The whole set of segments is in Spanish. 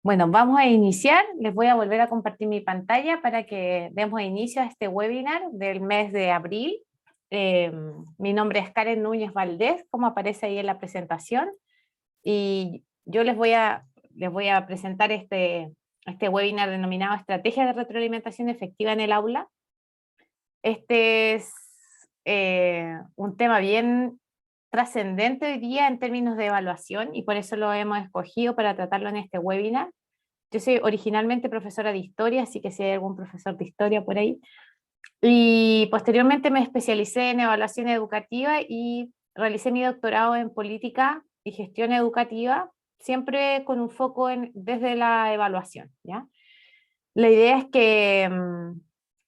Bueno, vamos a iniciar. Les voy a volver a compartir mi pantalla para que demos inicio a este webinar del mes de abril. Mi nombre es Karen Núñez Valdés, como aparece ahí en la presentación, y yo les voy a presentar este webinar denominado Estrategia de Retroalimentación Efectiva en el Aula. Este es un tema bien trascendente hoy día en términos de evaluación y por eso lo hemos escogido para tratarlo en este webinar. Yo soy originalmente profesora de historia, así que si hay algún profesor de historia por ahí. Y posteriormente me especialicé en evaluación educativa y realicé mi doctorado en política y gestión educativa, siempre con un foco desde la evaluación, ¿ya? La idea es que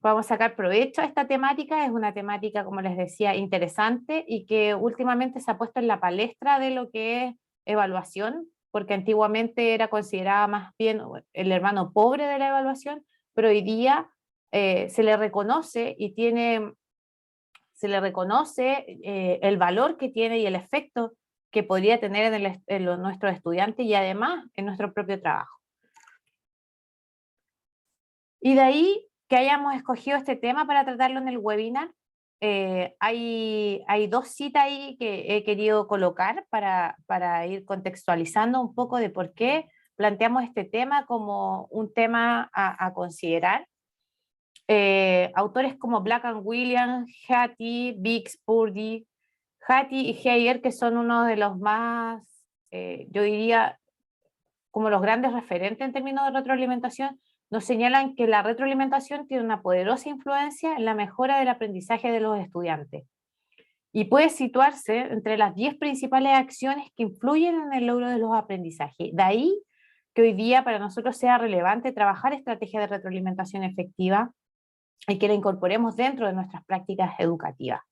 podamos sacar provecho a esta temática. Es una temática, como les decía, interesante y que últimamente se ha puesto en la palestra de lo que es evaluación, porque antiguamente era considerada más bien el hermano pobre de la evaluación, pero hoy día se le reconoce se le reconoce el valor que tiene y el efecto que podría tener en nuestros estudiantes y además en nuestro propio trabajo. Y de ahí que hayamos escogido este tema para tratarlo en el webinar, hay dos citas ahí que he querido colocar para ir contextualizando un poco de por qué planteamos este tema como un tema a considerar. Autores como Black and Williams, Hattie, Biggs, Purdy, Hattie y Heyer, que son uno de los más, yo diría, como los grandes referentes en términos de retroalimentación, nos señalan que la retroalimentación tiene una poderosa influencia en la mejora del aprendizaje de los estudiantes y puede situarse entre las 10 principales acciones que influyen en el logro de los aprendizajes. De ahí que hoy día para nosotros sea relevante trabajar estrategias de retroalimentación efectiva y que la incorporemos dentro de nuestras prácticas educativas.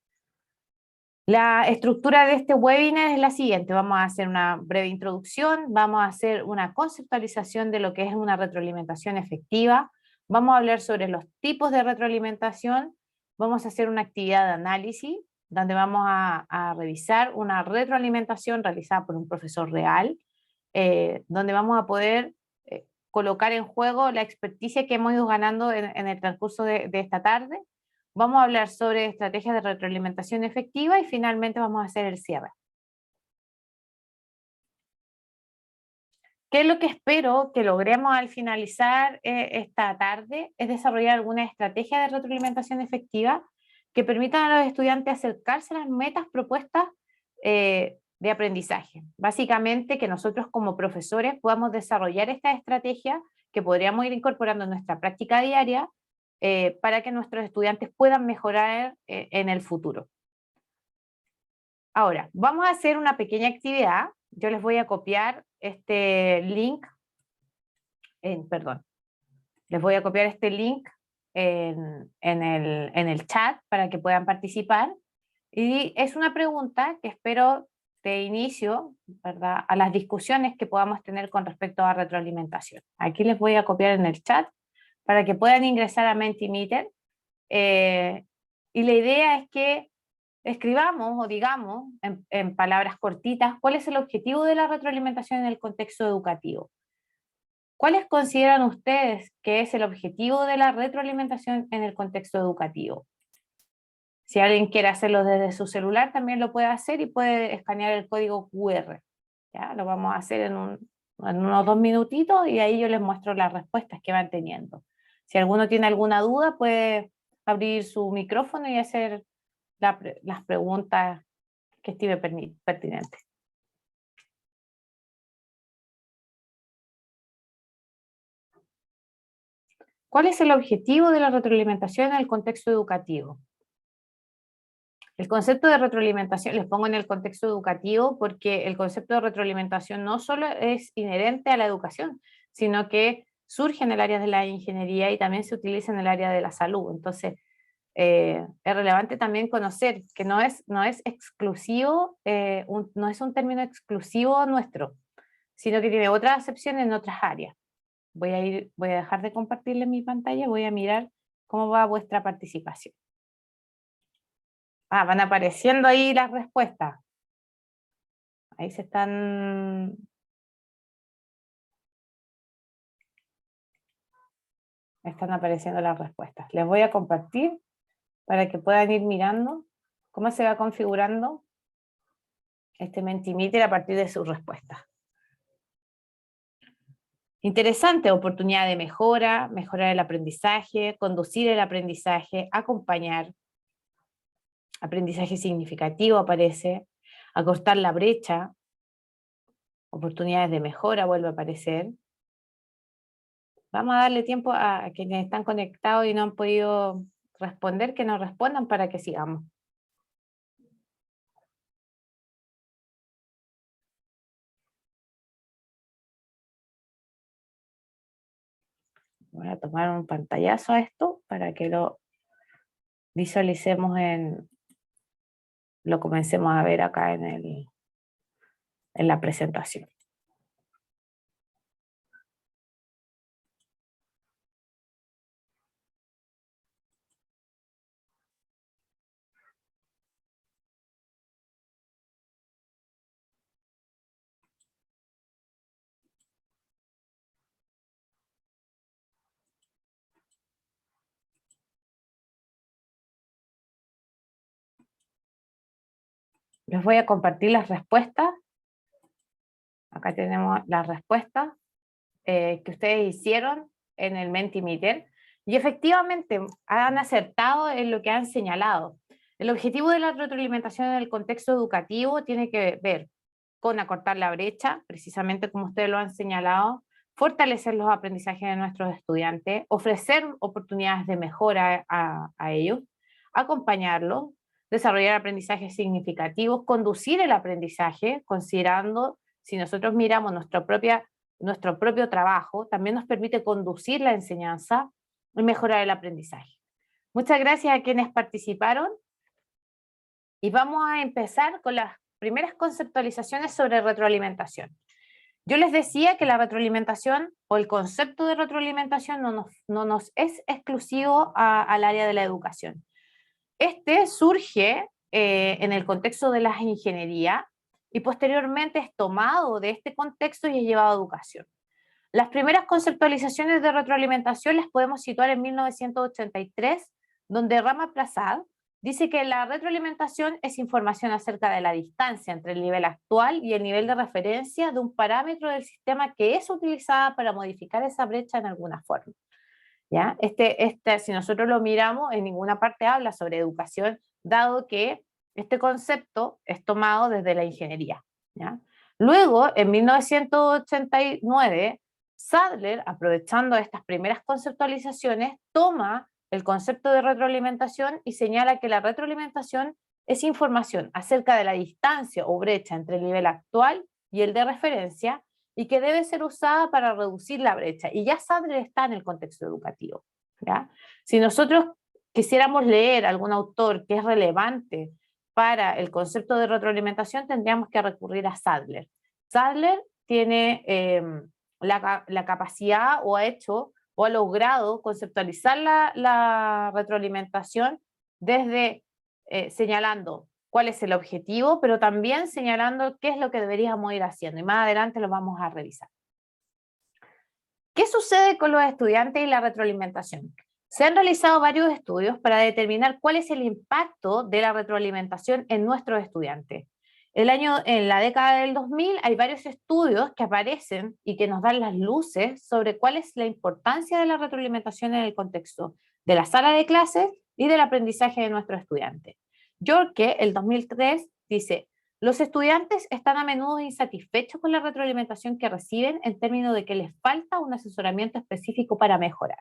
La estructura de este webinar es la siguiente. Vamos a hacer una breve introducción, vamos a hacer una conceptualización de lo que es una retroalimentación efectiva, vamos a hablar sobre los tipos de retroalimentación, vamos a hacer una actividad de análisis, donde vamos a revisar una retroalimentación realizada por un profesor real, donde vamos a poder colocar en juego la experticia que hemos ido ganando en el transcurso de esta tarde. Vamos a hablar sobre estrategias de retroalimentación efectiva y finalmente vamos a hacer el cierre. ¿Qué es lo que espero que logremos al finalizar esta tarde? Es desarrollar alguna estrategia de retroalimentación efectiva que permitan a los estudiantes acercarse a las metas propuestas de aprendizaje. Básicamente que nosotros como profesores podamos desarrollar esta estrategia que podríamos ir incorporando en nuestra práctica diaria para que nuestros estudiantes puedan mejorar en el futuro. Ahora, vamos a hacer una pequeña actividad. Yo les voy a copiar este link, perdón, les voy a copiar este link en el chat para que puedan participar. Y es una pregunta que espero de inicio, ¿verdad?, a las discusiones que podamos tener con respecto a retroalimentación. Aquí les voy a copiar en el chat para que puedan ingresar a Mentimeter. Y la idea es que escribamos o digamos en palabras cortitas cuál es el objetivo de la retroalimentación en el contexto educativo. ¿Cuáles consideran ustedes que es el objetivo de la retroalimentación en el contexto educativo? Si alguien quiere hacerlo desde su celular, también lo puede hacer y puede escanear el código QR. ¿Ya? Lo vamos a hacer en unos 2 minutitos y ahí yo les muestro las respuestas que van teniendo. Si alguno tiene alguna duda, puede abrir su micrófono y hacer las preguntas que estime pertinente. ¿Cuál es el objetivo de la retroalimentación en el contexto educativo? El concepto de retroalimentación, les pongo en el contexto educativo porque el concepto de retroalimentación no solo es inherente a la educación, sino que surge en el área de la ingeniería y también se utiliza en el área de la salud. Entonces, es relevante también conocer que no es exclusivo, no es un término exclusivo nuestro, sino que tiene otras acepciones en otras áreas. Voy a dejar de compartirle mi pantalla, voy a mirar cómo va vuestra participación. Van apareciendo ahí las respuestas. Ahí se están están apareciendo las respuestas. Les voy a compartir para que puedan ir mirando cómo se va configurando este Mentimeter a partir de sus respuestas. Interesante, oportunidad de mejora, mejorar el aprendizaje, conducir el aprendizaje, acompañar. Aprendizaje significativo aparece, acortar la brecha, oportunidades de mejora vuelve a aparecer. Vamos a darle tiempo a quienes están conectados y no han podido responder, que nos respondan para que sigamos. Voy a tomar un pantallazo a esto para que lo visualicemos lo comencemos a ver acá en la presentación. Les voy a compartir las respuestas. Acá tenemos las respuestas que ustedes hicieron en el Mentimeter. Y efectivamente han acertado en lo que han señalado. El objetivo de la retroalimentación en el contexto educativo tiene que ver con acortar la brecha, precisamente como ustedes lo han señalado, fortalecer los aprendizajes de nuestros estudiantes, ofrecer oportunidades de mejora a ellos, acompañarlos, desarrollar aprendizajes significativos, conducir el aprendizaje, considerando, si nosotros miramos nuestro propio trabajo, también nos permite conducir la enseñanza y mejorar el aprendizaje. Muchas gracias a quienes participaron y vamos a empezar con las primeras conceptualizaciones sobre retroalimentación. Yo les decía que la retroalimentación o el concepto de retroalimentación no nos es exclusivo al área de la educación. Este surge en el contexto de la ingeniería y posteriormente es tomado de este contexto y es llevado a educación. Las primeras conceptualizaciones de retroalimentación las podemos situar en 1983, donde Rama Prasad dice que la retroalimentación es información acerca de la distancia entre el nivel actual y el nivel de referencia de un parámetro del sistema que es utilizada para modificar esa brecha en alguna forma. ¿Ya? Si nosotros lo miramos, en ninguna parte habla sobre educación, dado que este concepto es tomado desde la ingeniería. ¿Ya? Luego, en 1989, Sadler, aprovechando estas primeras conceptualizaciones, toma el concepto de retroalimentación y señala que la retroalimentación es información acerca de la distancia o brecha entre el nivel actual y el de referencia, y que debe ser usada para reducir la brecha. Y ya Sadler está en el contexto educativo. ¿Ya? Si nosotros quisiéramos leer algún autor que es relevante para el concepto de retroalimentación, tendríamos que recurrir a Sadler. Sadler tiene la capacidad o ha logrado conceptualizar la retroalimentación desde señalando cuál es el objetivo, pero también señalando qué es lo que deberíamos ir haciendo, y más adelante lo vamos a revisar. ¿Qué sucede con los estudiantes y la retroalimentación? Se han realizado varios estudios para determinar cuál es el impacto de la retroalimentación en nuestros estudiantes. En la década del 2000 hay varios estudios que aparecen y que nos dan las luces sobre cuál es la importancia de la retroalimentación en el contexto de la sala de clases y del aprendizaje de nuestros estudiantes. Yorke, el 2003, dice: los estudiantes están a menudo insatisfechos con la retroalimentación que reciben en términos de que les falta un asesoramiento específico para mejorar.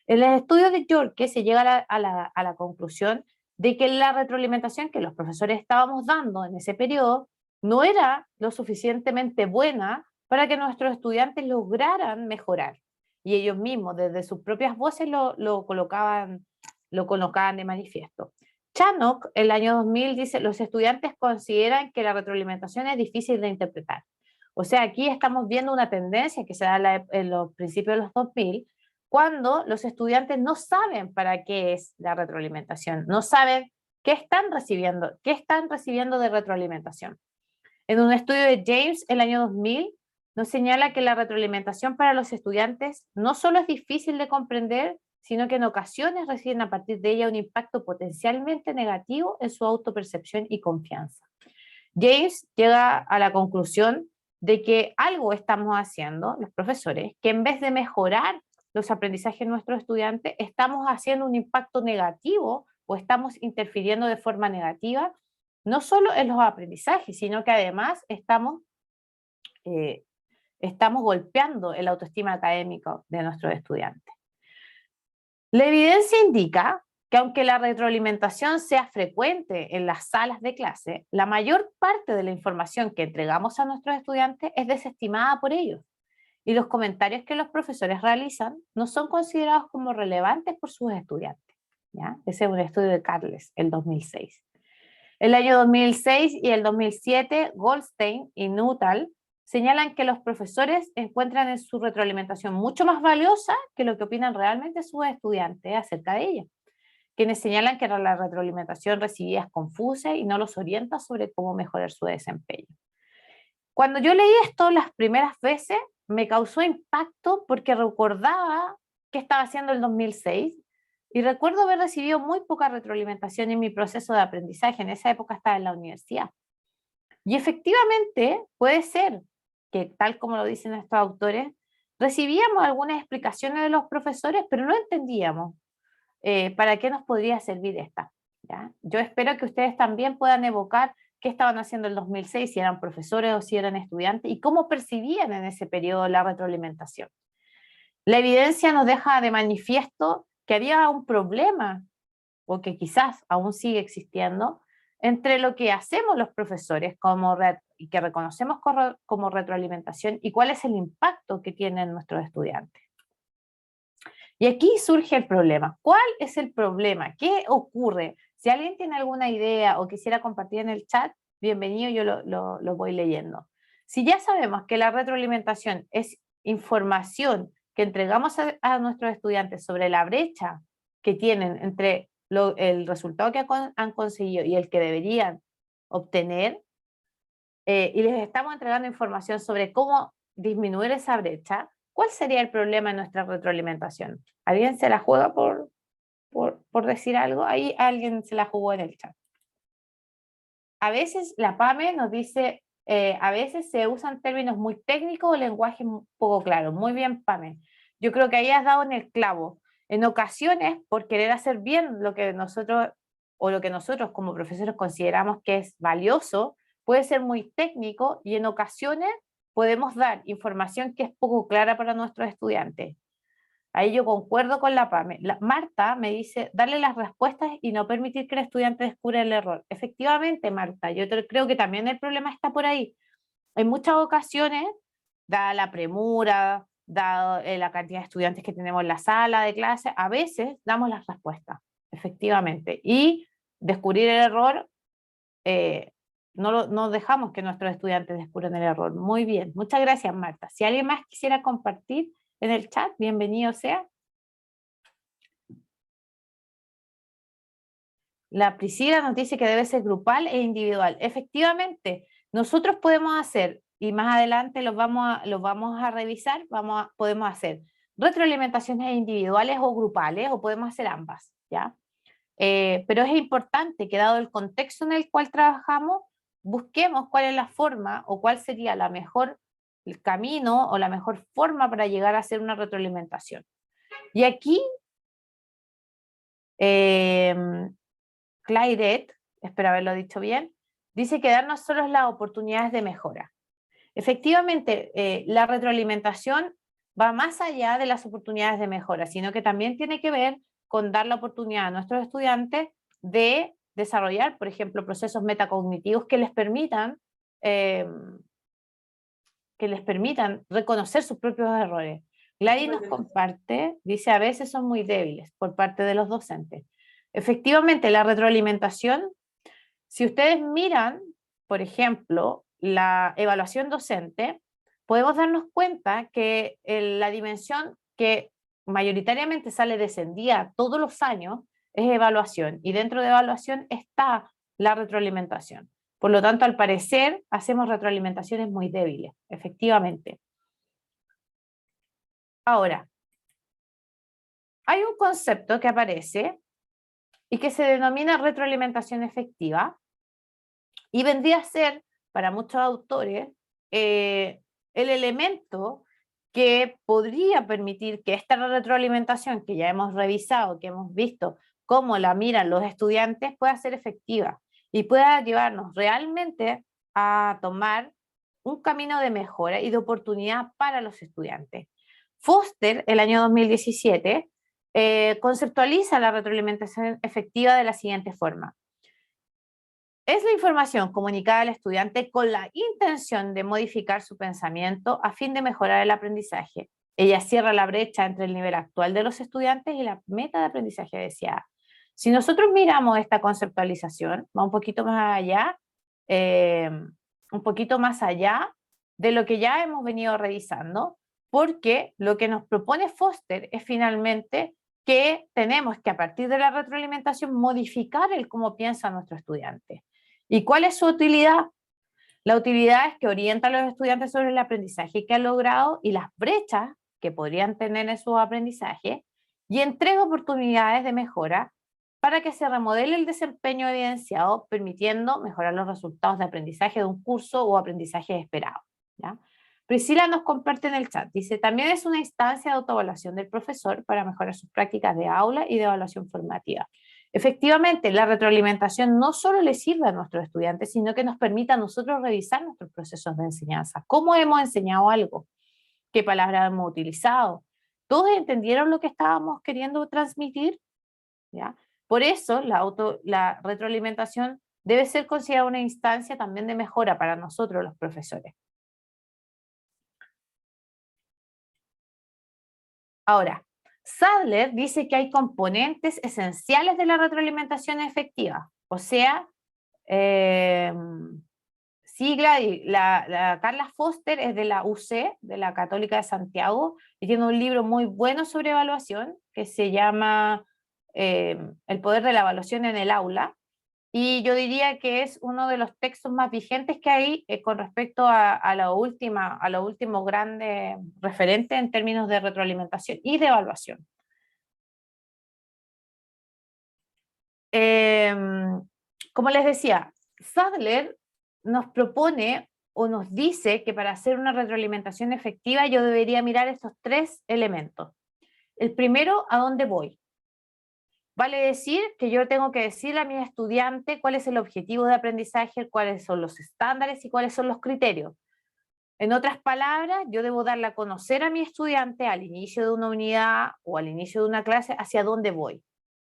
En el estudio de Yorke se llega a la conclusión de que la retroalimentación que los profesores estábamos dando en ese periodo no era lo suficientemente buena para que nuestros estudiantes lograran mejorar. Y ellos mismos, desde sus propias voces, lo colocaban de manifiesto. Chanok, el año 2000, dice: los estudiantes consideran que la retroalimentación es difícil de interpretar. O sea, aquí estamos viendo una tendencia que se da en los principios de los 2000, cuando los estudiantes no saben para qué es la retroalimentación, no saben qué están recibiendo de retroalimentación. En un estudio de James, el año 2000, nos señala que la retroalimentación para los estudiantes no solo es difícil de comprender, sino que en ocasiones reciben a partir de ella un impacto potencialmente negativo en su autopercepción y confianza. James llega a la conclusión de que algo estamos haciendo, los profesores, que en vez de mejorar los aprendizajes de nuestros estudiantes, estamos haciendo un impacto negativo o estamos interfiriendo de forma negativa, no solo en los aprendizajes, sino que además estamos golpeando el autoestima académico de nuestros estudiantes. La evidencia indica que aunque la retroalimentación sea frecuente en las salas de clase, la mayor parte de la información que entregamos a nuestros estudiantes es desestimada por ellos, y los comentarios que los profesores realizan no son considerados como relevantes por sus estudiantes, ¿ya? Ese es un estudio de Carles, el 2006. El año 2006 y el 2007, Goldstein y Nuttall señalan que los profesores encuentran en su retroalimentación mucho más valiosa que lo que opinan realmente sus estudiantes acerca de ella, quienes señalan que la retroalimentación recibida es confusa y no los orienta sobre cómo mejorar su desempeño. Cuando yo leí esto las primeras veces, me causó impacto porque recordaba qué estaba haciendo el 2006 y recuerdo haber recibido muy poca retroalimentación en mi proceso de aprendizaje. En esa época estaba en la universidad. Y efectivamente puede ser que, tal como lo dicen estos autores, recibíamos algunas explicaciones de los profesores, pero no entendíamos para qué nos podría servir esta, ¿ya? Yo espero que ustedes también puedan evocar qué estaban haciendo en el 2006, si eran profesores o si eran estudiantes, y cómo percibían en ese periodo la retroalimentación. La evidencia nos deja de manifiesto que había un problema, o que quizás aún sigue existiendo, entre lo que hacemos los profesores y que reconocemos como retroalimentación y cuál es el impacto que tienen nuestros estudiantes. Y aquí surge el problema. ¿Cuál es el problema? ¿Qué ocurre? Si alguien tiene alguna idea o quisiera compartir en el chat, bienvenido, yo lo voy leyendo. Si ya sabemos que la retroalimentación es información que entregamos a nuestros estudiantes sobre la brecha que tienen entre el resultado que han conseguido y el que deberían obtener, y les estamos entregando información sobre cómo disminuir esa brecha, ¿cuál sería el problema en nuestra retroalimentación? ¿Alguien se la juega por decir algo? Ahí alguien se la jugó en el chat. A veces la PAME nos dice, a veces se usan términos muy técnicos o lenguaje poco claro. Muy bien, PAME. Yo creo que ahí has dado en el clavo. En ocasiones, por querer hacer bien lo que nosotros como profesores consideramos que es valioso, puede ser muy técnico y en ocasiones podemos dar información que es poco clara para nuestros estudiantes. Ahí yo concuerdo con la PAME. Marta me dice, darle las respuestas y no permitir que el estudiante descubra el error. Efectivamente, Marta, yo creo que también el problema está por ahí. En muchas ocasiones, dada la premura, dada la cantidad de estudiantes que tenemos en la sala de clase, a veces damos las respuestas, efectivamente. Y descubrir el error, no dejamos que nuestros estudiantes descubran el error. Muy bien, muchas gracias, Marta. Si alguien más quisiera compartir en el chat, bienvenido sea. La Priscila nos dice que debe ser grupal e individual. Efectivamente, nosotros podemos hacer, y más adelante los vamos a revisar, podemos hacer retroalimentaciones individuales o grupales, o podemos hacer ambas, ¿ya? Pero es importante que, dado el contexto en el cual trabajamos, busquemos cuál es la forma o cuál sería el camino o la mejor forma para llegar a hacer una retroalimentación. Y aquí, Clairet, espero haberlo dicho bien, dice que darnos solo las oportunidades de mejora. Efectivamente, la retroalimentación va más allá de las oportunidades de mejora, sino que también tiene que ver con dar la oportunidad a nuestros estudiantes de desarrollar, por ejemplo, procesos metacognitivos que les permitan reconocer sus propios errores. Gladys nos comparte, dice, a veces son muy débiles por parte de los docentes. Efectivamente, la retroalimentación, si ustedes miran, por ejemplo, la evaluación docente, podemos darnos cuenta que la dimensión que mayoritariamente sale descendida todos los años es evaluación, y dentro de evaluación está la retroalimentación. Por lo tanto, al parecer, hacemos retroalimentaciones muy débiles, efectivamente. Ahora, hay un concepto que aparece y que se denomina retroalimentación efectiva, y vendría a ser, para muchos autores, el elemento que podría permitir que esta retroalimentación que ya hemos revisado, que hemos visto cómo la miran los estudiantes, pueda ser efectiva y pueda llevarnos realmente a tomar un camino de mejora y de oportunidad para los estudiantes. Foster, el año 2017, conceptualiza la retroalimentación efectiva de la siguiente forma. Es la información comunicada al estudiante con la intención de modificar su pensamiento a fin de mejorar el aprendizaje. Ella cierra la brecha entre el nivel actual de los estudiantes y la meta de aprendizaje deseada. Si nosotros miramos esta conceptualización, va un poquito más allá de lo que ya hemos venido revisando, porque lo que nos propone Foster es finalmente que tenemos que a partir de la retroalimentación modificar el cómo piensa nuestro estudiante. ¿Y cuál es su utilidad? La utilidad es que orienta a los estudiantes sobre el aprendizaje que han logrado y las brechas que podrían tener en su aprendizaje y entrega oportunidades de mejora para que se remodele el desempeño evidenciado, permitiendo mejorar los resultados de aprendizaje de un curso o aprendizaje esperado, ¿ya? Priscila nos comparte en el chat, dice, también es una instancia de autoevaluación del profesor para mejorar sus prácticas de aula y de evaluación formativa. Efectivamente, la retroalimentación no solo le sirve a nuestros estudiantes, sino que nos permite a nosotros revisar nuestros procesos de enseñanza. ¿Cómo hemos enseñado algo? ¿Qué palabras hemos utilizado? ¿Todos entendieron lo que estábamos queriendo transmitir? ¿Ya? Por eso la retroalimentación debe ser considerada una instancia también de mejora para nosotros los profesores. Ahora, Sadler dice que hay componentes esenciales de la retroalimentación efectiva, o sea, sigla, y la Carla Foster es de la UC, de la Católica de Santiago, y tiene un libro muy bueno sobre evaluación que se llama El poder de la evaluación en el aula, y yo diría que es uno de los textos más vigentes que hay con respecto a lo último grande referente en términos de retroalimentación y de evaluación. Como les decía, Sadler nos propone o nos dice que para hacer una retroalimentación efectiva yo debería mirar estos tres elementos. El primero, ¿a dónde voy? Vale decir que yo tengo que decirle a mi estudiante cuál es el objetivo de aprendizaje, cuáles son los estándares y cuáles son los criterios. En otras palabras, yo debo darle a conocer a mi estudiante al inicio de una unidad o al inicio de una clase hacia dónde voy,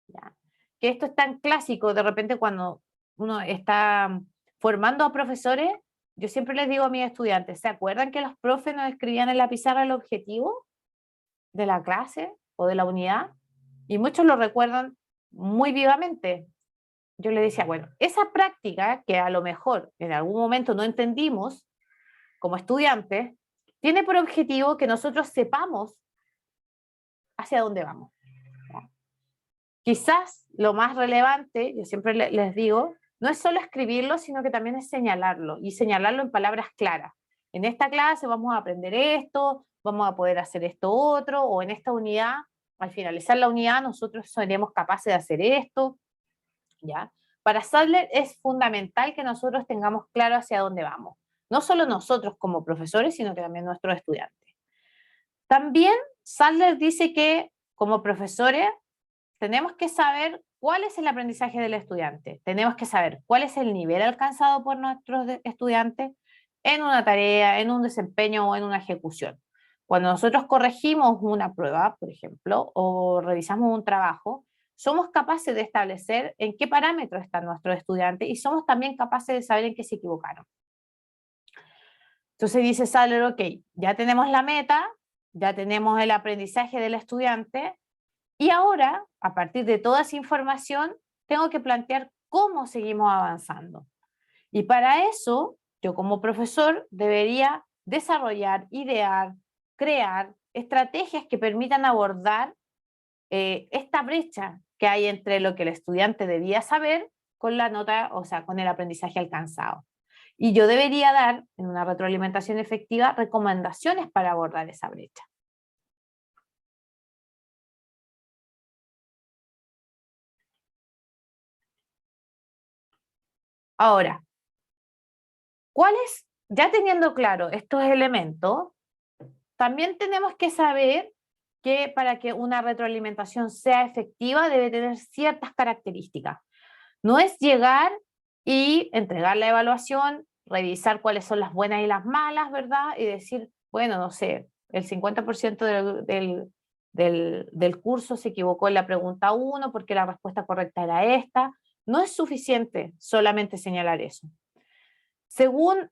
¿ya? Que esto es tan clásico, de repente cuando uno está formando a profesores, yo siempre les digo a mis estudiantes, ¿se acuerdan que los profes nos escribían en la pizarra el objetivo de la clase o de la unidad? Y muchos lo recuerdan muy vivamente. Yo le decía, bueno, esa práctica que a lo mejor en algún momento no entendimos como estudiantes, tiene por objetivo que nosotros sepamos hacia dónde vamos. ¿Ya? Quizás lo más relevante, yo siempre les digo, no es solo escribirlo, sino que también es señalarlo, y señalarlo en palabras claras. En esta clase vamos a aprender esto, vamos a poder hacer esto otro, o en esta unidad, al finalizar la unidad, nosotros seremos capaces de hacer esto, ¿ya? Para Sadler es fundamental que nosotros tengamos claro hacia dónde vamos. No solo nosotros como profesores, sino que también nuestros estudiantes. También Sadler dice que como profesores tenemos que saber cuál es el aprendizaje del estudiante, tenemos que saber cuál es el nivel alcanzado por nuestros estudiantes en una tarea, en un desempeño o en una ejecución. Cuando nosotros corregimos una prueba, por ejemplo, o revisamos un trabajo, somos capaces de establecer en qué parámetros están nuestros estudiantes y somos también capaces de saber en qué se equivocaron. Entonces dice Sadler, ok, ya tenemos la meta, ya tenemos el aprendizaje del estudiante, y ahora, a partir de toda esa información, tengo que plantear cómo seguimos avanzando. Y para eso, yo como profesor debería desarrollar, idear, crear estrategias que permitan abordar esta brecha que hay entre lo que el estudiante debía saber con la nota, o sea, con el aprendizaje alcanzado. Y yo debería dar, en una retroalimentación efectiva, recomendaciones para abordar esa brecha. Ahora, ya teniendo claro estos elementos, también tenemos que saber que para que una retroalimentación sea efectiva debe tener ciertas características. No es llegar y entregar la evaluación, revisar cuáles son las buenas y las malas, ¿verdad? Y decir, bueno, no sé, el 50% del curso se equivocó en la pregunta 1 porque la respuesta correcta era esta. No es suficiente solamente señalar eso. Según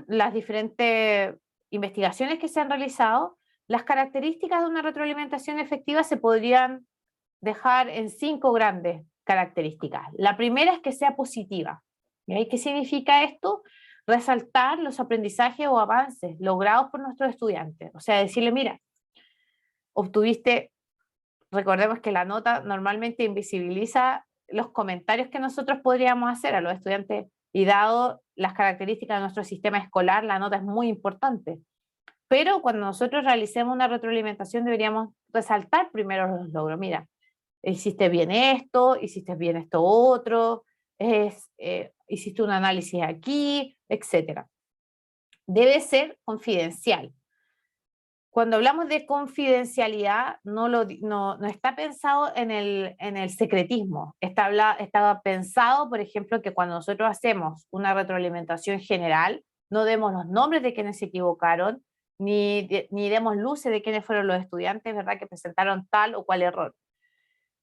las diferentes investigaciones que se han realizado, las características de una retroalimentación efectiva se podrían dejar en 5 grandes características. La primera es que sea positiva. ¿Y qué significa esto? Resaltar los aprendizajes o avances logrados por nuestros estudiantes. O sea, decirle, mira, obtuviste, recordemos que la nota normalmente invisibiliza los comentarios que nosotros podríamos hacer a los estudiantes y dado las características de nuestro sistema escolar, la nota es muy importante. Pero cuando nosotros realicemos una retroalimentación deberíamos resaltar primero los logros. Mira, hiciste bien esto otro, hiciste un análisis aquí, etc. Debe ser confidencial. Cuando hablamos de confidencialidad, no está pensado en el secretismo. Está pensado, por ejemplo, que cuando nosotros hacemos una retroalimentación general, no demos los nombres de quienes se equivocaron, ni demos luces de quiénes fueron los estudiantes, ¿verdad?, que presentaron tal o cual error.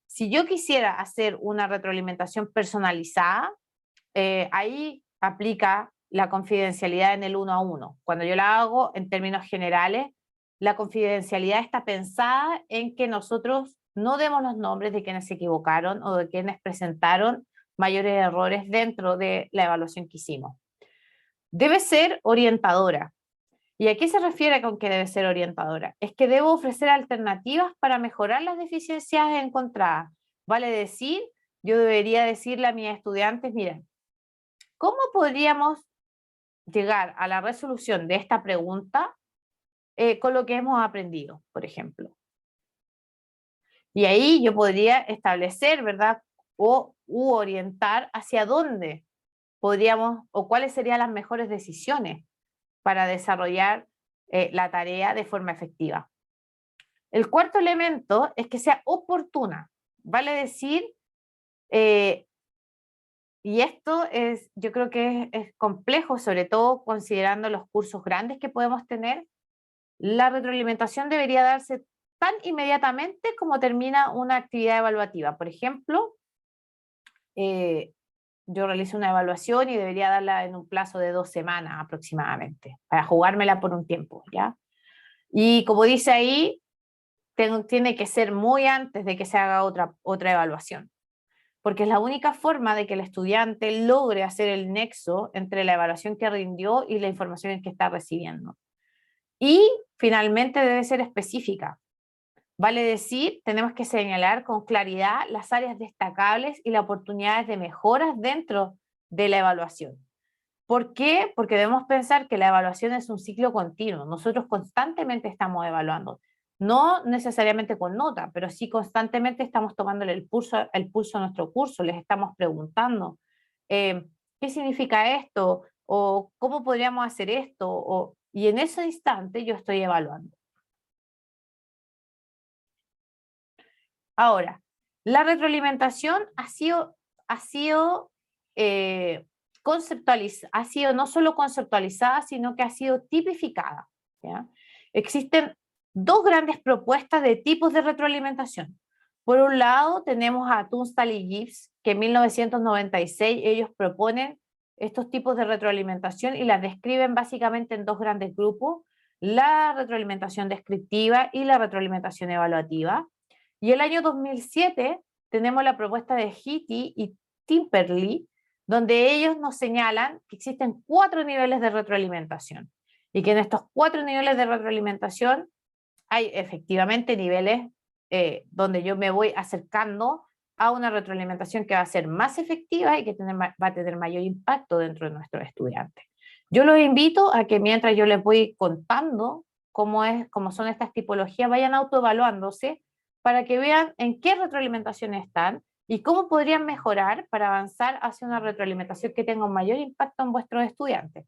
Si yo quisiera hacer una retroalimentación personalizada, ahí aplica la confidencialidad en el 1 a 1. Cuando yo la hago en términos generales, la confidencialidad está pensada en que nosotros no demos los nombres de quienes se equivocaron o de quienes presentaron mayores errores dentro de la evaluación que hicimos. Debe ser orientadora. ¿Y a qué se refiere con que debe ser orientadora? Es que debo ofrecer alternativas para mejorar las deficiencias encontradas. Vale decir, yo debería decirle a mis estudiantes, miren, ¿cómo podríamos llegar a la resolución de esta pregunta con lo que hemos aprendido, por ejemplo? Y ahí yo podría establecer, ¿verdad? U orientar hacia dónde podríamos, o cuáles serían las mejores decisiones para desarrollar la tarea de forma efectiva. El cuarto elemento es que sea oportuna. Vale decir, y esto yo creo que es complejo, sobre todo considerando los cursos grandes que podemos tener. La retroalimentación debería darse tan inmediatamente como termina una actividad evaluativa. Por ejemplo, yo realizo una evaluación y debería darla en un plazo de 2 semanas aproximadamente, para jugármela por un tiempo, ¿ya? Y como dice ahí, tiene que ser muy antes de que se haga otra evaluación, porque es la única forma de que el estudiante logre hacer el nexo entre la evaluación que rindió y la información que está recibiendo. Y finalmente debe ser específica. Vale decir, tenemos que señalar con claridad las áreas destacables y las oportunidades de mejoras dentro de la evaluación. ¿Por qué? Porque debemos pensar que la evaluación es un ciclo continuo. Nosotros constantemente estamos evaluando. No necesariamente con nota, pero sí constantemente estamos tomándole el pulso a nuestro curso, les estamos preguntando, ¿qué significa esto? ¿O cómo podríamos hacer esto? Y en ese instante yo estoy evaluando. Ahora, la retroalimentación ha sido no solo conceptualizada, sino que ha sido tipificada, ¿ya? Existen 2 grandes propuestas de tipos de retroalimentación. Por un lado, tenemos a Tunstall y Gibbs, que en 1996 ellos proponen estos tipos de retroalimentación y las describen básicamente en 2 grandes grupos, la retroalimentación descriptiva y la retroalimentación evaluativa. Y el año 2007 tenemos la propuesta de Hitti y Timperley, donde ellos nos señalan que existen 4 niveles de retroalimentación y que en estos 4 niveles de retroalimentación hay efectivamente niveles donde yo me voy acercando a una retroalimentación que va a ser más efectiva y que va a tener mayor impacto dentro de nuestros estudiantes. Yo los invito a que mientras yo les voy contando cómo son estas tipologías, vayan autoevaluándose para que vean en qué retroalimentación están y cómo podrían mejorar para avanzar hacia una retroalimentación que tenga un mayor impacto en vuestros estudiantes.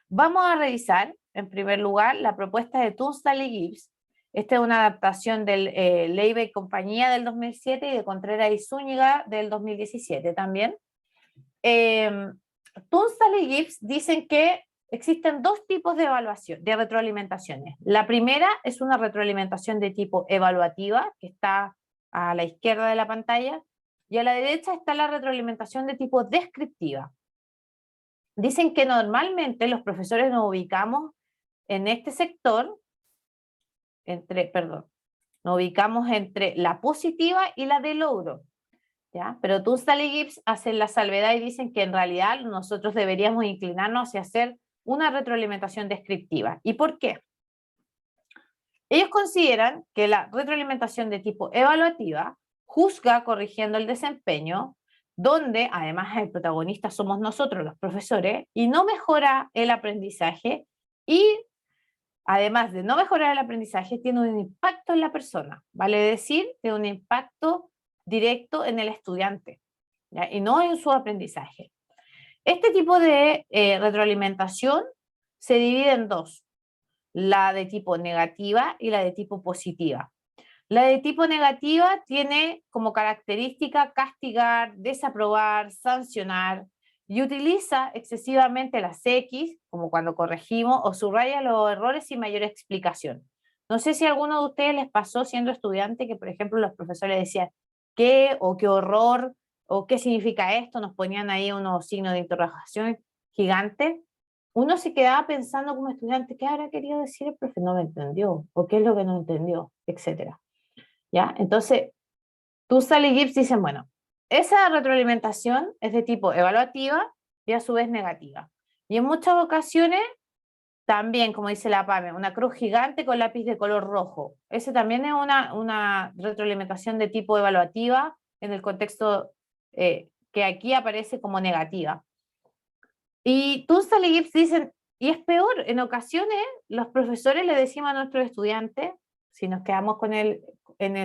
Vamos a revisar, en primer lugar, la propuesta de Tunstall y Gibbs. Esta es una adaptación del Leiva y compañía del 2007 y de Contreras y Zúñiga del 2017 también. Tunstall y Gibbs dicen que existen dos tipos de evaluación, de retroalimentaciones. La primera es una retroalimentación de tipo evaluativa, que está a la izquierda de la pantalla, y a la derecha está la retroalimentación de tipo descriptiva. Dicen que normalmente los profesores nos ubicamos en este sector, nos ubicamos entre la positiva y la de logro, ¿ya? Pero Tunstall y Gibbs hacen la salvedad y dicen que en realidad nosotros deberíamos inclinarnos hacia hacer una retroalimentación descriptiva. ¿Y por qué? Ellos consideran que la retroalimentación de tipo evaluativa juzga corrigiendo el desempeño, donde además el protagonista somos nosotros los profesores, y no mejora el aprendizaje, y además de no mejorar el aprendizaje, tiene un impacto en la persona, vale decir, tiene un impacto directo en el estudiante, ¿ya? Y no en su aprendizaje. Este tipo de retroalimentación se divide en dos, la de tipo negativa y la de tipo positiva. La de tipo negativa tiene como característica castigar, desaprobar, sancionar, y utiliza excesivamente las X, como cuando corregimos, o subraya los errores sin mayor explicación. No sé si a alguno de ustedes les pasó siendo estudiante que, por ejemplo, los profesores decían ¿qué? O qué horror, o qué significa esto, nos ponían ahí unos signos de interrogación gigantes. Uno se quedaba pensando como estudiante, ¿qué habrá querido decir el profe? No me entendió, o qué es lo que no entendió, etcétera. ¿Ya? Entonces, Tunstall y Gibbs dicen, bueno, esa retroalimentación es de tipo evaluativa y a su vez negativa. Y en muchas ocasiones, también, como dice la PAME, una cruz gigante con lápiz de color rojo. Ese también es una retroalimentación de tipo evaluativa en el contexto que aquí aparece como negativa. Y Tunstall y Gibbs dicen, y es peor, en ocasiones los profesores le decimos a nuestros estudiantes, si nos quedamos con él en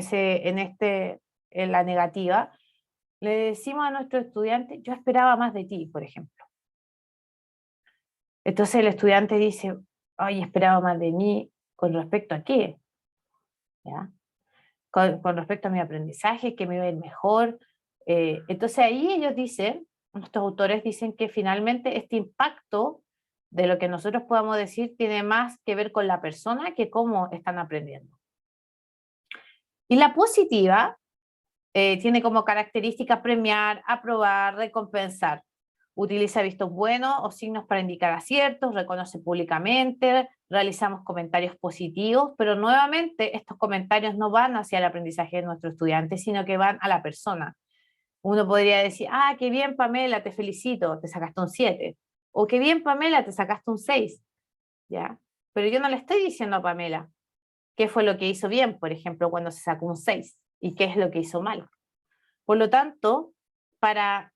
la negativa, le decimos a nuestro estudiante, yo esperaba más de ti, por ejemplo. Entonces el estudiante dice, ay, esperaba más de mí, ¿con respecto a qué? ¿Ya? Con respecto a mi aprendizaje, que me iba a ir mejor. Entonces ahí ellos dicen, nuestros autores dicen que finalmente este impacto de lo que nosotros podamos decir tiene más que ver con la persona que cómo están aprendiendo. Y la positiva tiene como característica premiar, aprobar, recompensar. Utiliza vistos buenos o signos para indicar aciertos, reconoce públicamente, realizamos comentarios positivos, pero nuevamente estos comentarios no van hacia el aprendizaje de nuestro estudiante, sino que van a la persona. Uno podría decir, ah, qué bien Pamela, te felicito, te sacaste un 7. O qué bien Pamela, te sacaste un 6. ¿Ya? Pero yo no le estoy diciendo a Pamela qué fue lo que hizo bien, por ejemplo, cuando se sacó un 6, y qué es lo que hizo mal. Por lo tanto, para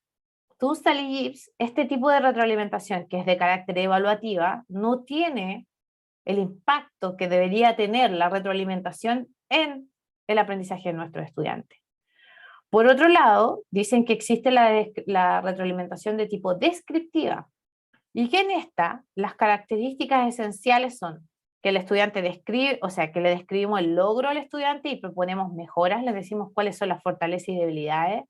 Tunstall y Gibbs, este tipo de retroalimentación, que es de carácter evaluativa, no tiene el impacto que debería tener la retroalimentación en el aprendizaje de nuestros estudiantes. Por otro lado, dicen que existe la retroalimentación de tipo descriptiva, y que en esta las características esenciales son que el estudiante describe, o sea, que le describimos el logro al estudiante y proponemos mejoras, le decimos cuáles son las fortalezas y debilidades.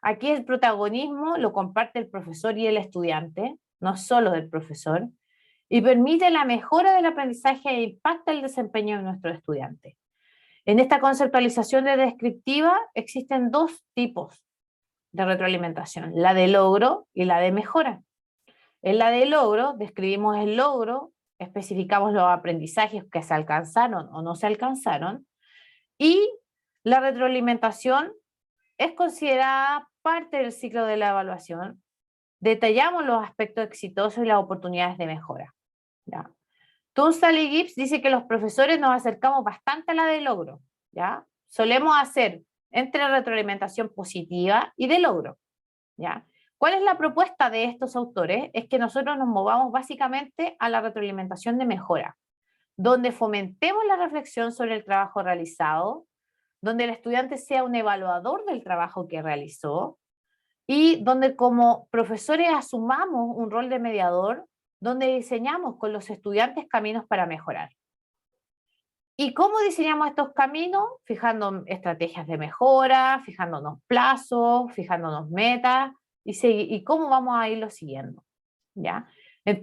Aquí el protagonismo lo comparte el profesor y el estudiante, no solo del profesor, y permite la mejora del aprendizaje e impacta el desempeño de nuestros estudiantes. En esta conceptualización de descriptiva existen dos tipos de retroalimentación, la de logro y la de mejora. En la de logro, describimos el logro, especificamos los aprendizajes que se alcanzaron o no se alcanzaron, y la retroalimentación es considerada parte del ciclo de la evaluación. Detallamos los aspectos exitosos y las oportunidades de mejora. ¿Ya? Tunstall y Gibbs dice que los profesores nos acercamos bastante a la de logro. ¿Ya? Solemos hacer entre retroalimentación positiva y de logro. ¿Ya? ¿Cuál es la propuesta de estos autores? Es que nosotros nos movamos básicamente a la retroalimentación de mejora, donde fomentemos la reflexión sobre el trabajo realizado, donde el estudiante sea un evaluador del trabajo que realizó y donde como profesores asumamos un rol de mediador, donde diseñamos con los estudiantes caminos para mejorar. ¿Y cómo diseñamos estos caminos? Fijando estrategias de mejora, fijándonos plazos, fijándonos metas y cómo vamos a irlo siguiendo, ¿ya?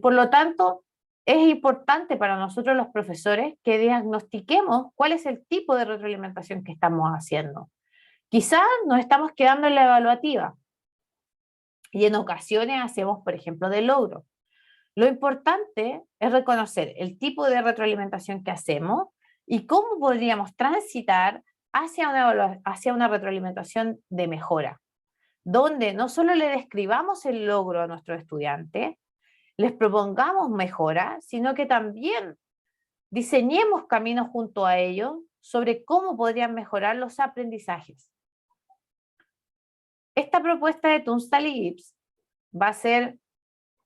Por lo tanto, es importante para nosotros los profesores que diagnostiquemos cuál es el tipo de retroalimentación que estamos haciendo. Quizás nos estamos quedando en la evaluativa y en ocasiones hacemos, por ejemplo, de logro. Lo importante es reconocer el tipo de retroalimentación que hacemos y cómo podríamos transitar hacia una retroalimentación de mejora, donde no solo le describamos el logro a nuestros estudiantes, les propongamos mejora, sino que también diseñemos caminos junto a ellos sobre cómo podrían mejorar los aprendizajes. Esta propuesta de Tunstall y Gibbs va a ser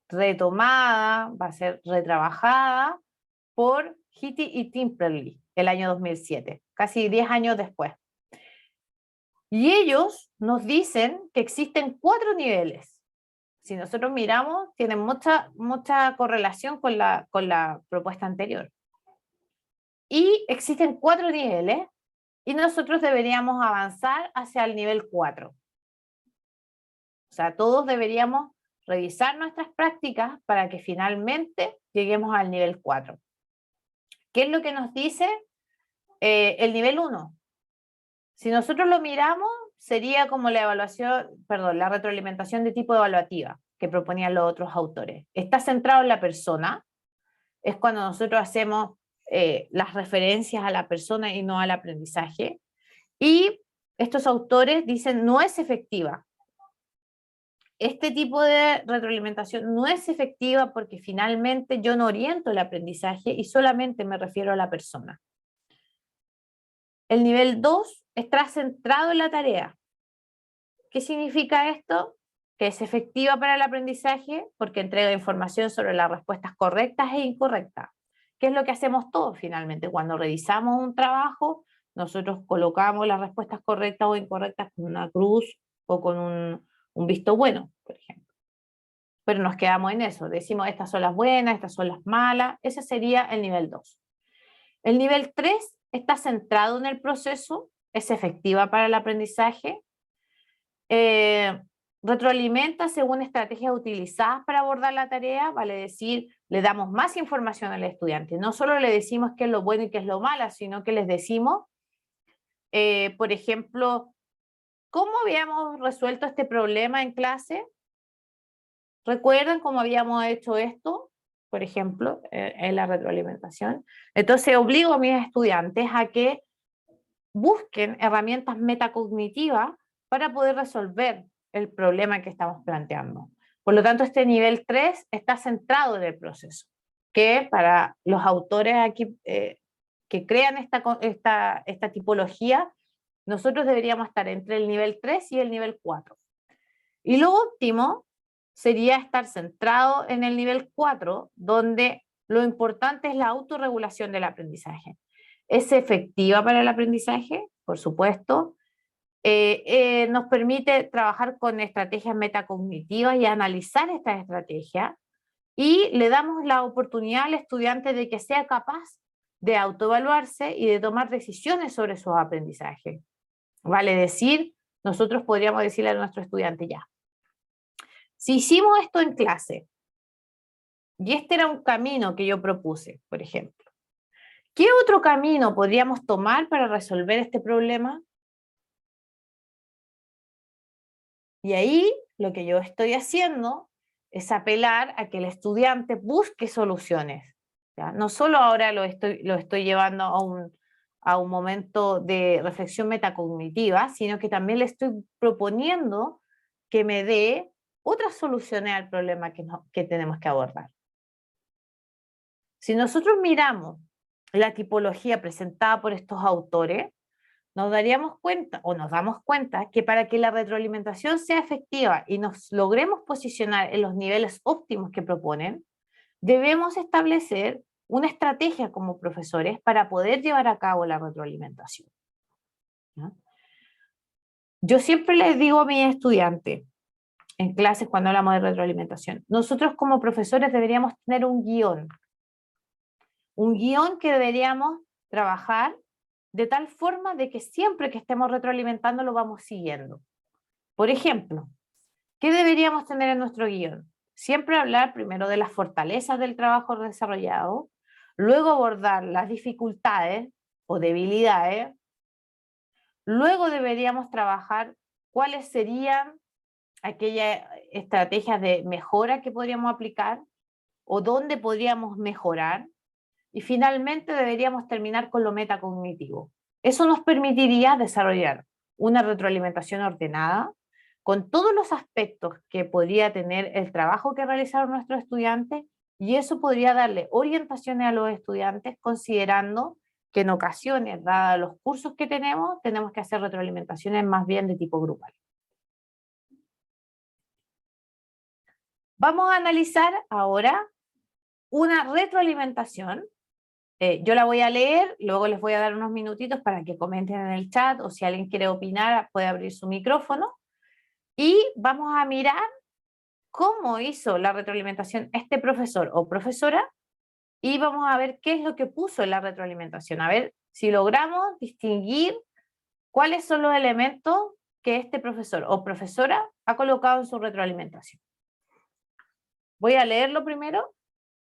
retomada, va a ser retrabajada por Hitti y Timperley el año 2007, casi 10 años después. Y ellos nos dicen que existen 4 niveles. Si nosotros miramos, tienen mucha correlación con la propuesta anterior. Y existen 4 niveles y nosotros deberíamos avanzar hacia el nivel 4. O sea, todos deberíamos revisar nuestras prácticas para que finalmente lleguemos al nivel 4. ¿Qué es lo que nos dice el nivel 1? Si nosotros lo miramos, sería como la retroalimentación de tipo evaluativa que proponían los otros autores. Está centrado en la persona, es cuando nosotros hacemos las referencias a la persona y no al aprendizaje. Y estos autores dicen no es efectiva. Este tipo de retroalimentación no es efectiva porque finalmente yo no oriento el aprendizaje y solamente me refiero a la persona. El nivel 2 está centrado en la tarea. ¿Qué significa esto? Que es efectiva para el aprendizaje porque entrega información sobre las respuestas correctas e incorrectas. ¿Qué es lo que hacemos todos finalmente? Cuando revisamos un trabajo, nosotros colocamos las respuestas correctas o incorrectas con una cruz o con un visto bueno, por ejemplo. Pero nos quedamos en eso, decimos estas son las buenas, estas son las malas, ese sería el nivel 2. El nivel 3 está centrado en el proceso, es efectiva para el aprendizaje, retroalimenta según estrategias utilizadas para abordar la tarea, vale decir, le damos más información al estudiante, no solo le decimos qué es lo bueno y qué es lo malo, sino que les decimos, por ejemplo, ¿cómo habíamos resuelto este problema en clase? ¿Recuerdan cómo habíamos hecho esto? Por ejemplo, en la retroalimentación. Entonces obligo a mis estudiantes a que busquen herramientas metacognitivas para poder resolver el problema que estamos planteando. Por lo tanto, este nivel 3 está centrado en el proceso, que para los autores aquí que crean esta tipología, nosotros deberíamos estar entre el nivel 3 y el nivel 4. Y lo último sería estar centrado en el nivel 4, donde lo importante es la autorregulación del aprendizaje. ¿Es efectiva para el aprendizaje? Por supuesto. Nos permite trabajar con estrategias metacognitivas y analizar estas estrategias, y le damos la oportunidad al estudiante de que sea capaz de autoevaluarse y de tomar decisiones sobre sus aprendizajes. Vale decir, nosotros podríamos decirle a nuestro estudiante ya, si hicimos esto en clase, y este era un camino que yo propuse, por ejemplo, ¿qué otro camino podríamos tomar para resolver este problema? Y ahí lo que yo estoy haciendo es apelar a que el estudiante busque soluciones, ¿ya? No solo ahora lo estoy llevando a un momento de reflexión metacognitiva, sino que también le estoy proponiendo que me dé otras soluciones al problema que tenemos que abordar. Si nosotros miramos la tipología presentada por estos autores, nos daríamos cuenta, o nos damos cuenta, que para que la retroalimentación sea efectiva y nos logremos posicionar en los niveles óptimos que proponen, debemos establecer una estrategia como profesores para poder llevar a cabo la retroalimentación. ¿Ya? Yo siempre les digo a mis estudiantes, en clases cuando hablamos de retroalimentación, nosotros como profesores deberíamos tener un guión que deberíamos trabajar de tal forma de que siempre que estemos retroalimentando lo vamos siguiendo. Por ejemplo, ¿qué deberíamos tener en nuestro guión? Siempre hablar primero de las fortalezas del trabajo desarrollado, luego abordar las dificultades o debilidades, luego deberíamos trabajar cuáles serían aquellas estrategias de mejora que podríamos aplicar o dónde podríamos mejorar, y finalmente deberíamos terminar con lo metacognitivo. Eso nos permitiría desarrollar una retroalimentación ordenada con todos los aspectos que podría tener el trabajo que realizaron nuestros estudiantes, y eso podría darle orientaciones a los estudiantes considerando que en ocasiones, dados los cursos que tenemos que hacer retroalimentaciones más bien de tipo grupal. Vamos a analizar ahora una retroalimentación. Yo la voy a leer, luego les voy a dar unos minutitos para que comenten en el chat, o si alguien quiere opinar puede abrir su micrófono, y vamos a mirar cómo hizo la retroalimentación este profesor o profesora, y vamos a ver qué es lo que puso en la retroalimentación, a ver si logramos distinguir cuáles son los elementos que este profesor o profesora ha colocado en su retroalimentación. Voy a leerlo primero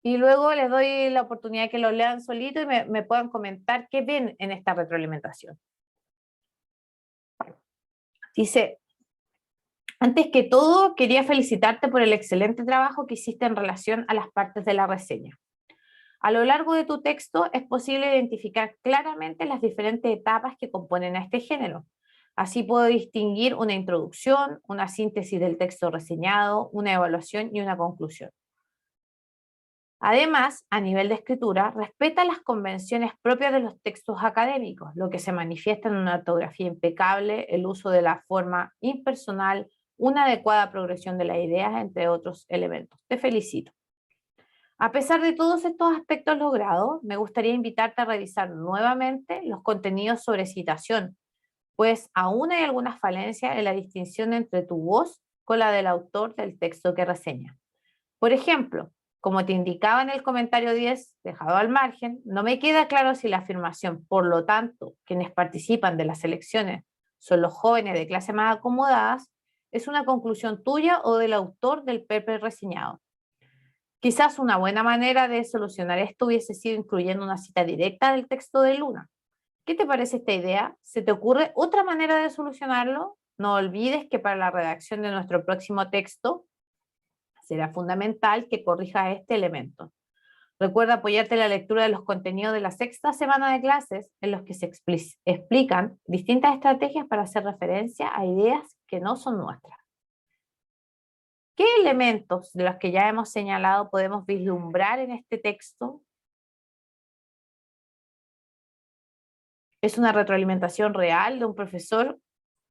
y luego les doy la oportunidad de que lo lean solito y me puedan comentar qué ven en esta retroalimentación. Dice: antes que todo, quería felicitarte por el excelente trabajo que hiciste en relación a las partes de la reseña. A lo largo de tu texto es posible identificar claramente las diferentes etapas que componen a este género. Así puedo distinguir una introducción, una síntesis del texto reseñado, una evaluación y una conclusión. Además, a nivel de escritura, respeta las convenciones propias de los textos académicos, lo que se manifiesta en una ortografía impecable, el uso de la forma impersonal, una adecuada progresión de las ideas, entre otros elementos. Te felicito. A pesar de todos estos aspectos logrados, me gustaría invitarte a revisar nuevamente los contenidos sobre citación, pues aún hay algunas falencias en la distinción entre tu voz con la del autor del texto que reseña. Por ejemplo, como te indicaba en el comentario 10, dejado al margen, no me queda claro si la afirmación, por lo tanto, quienes participan de las elecciones son los jóvenes de clase más acomodadas, es una conclusión tuya o del autor del paper reseñado. Quizás una buena manera de solucionar esto hubiese sido incluyendo una cita directa del texto de Luna. ¿Qué te parece esta idea? ¿Se te ocurre otra manera de solucionarlo? No olvides que para la redacción de nuestro próximo texto será fundamental que corrijas este elemento. Recuerda apoyarte en la lectura de los contenidos de la sexta semana de clases, en los que se explican distintas estrategias para hacer referencia a ideas que no son nuestras. ¿Qué elementos de los que ya hemos señalado podemos vislumbrar en este texto? ¿Es una retroalimentación real de un profesor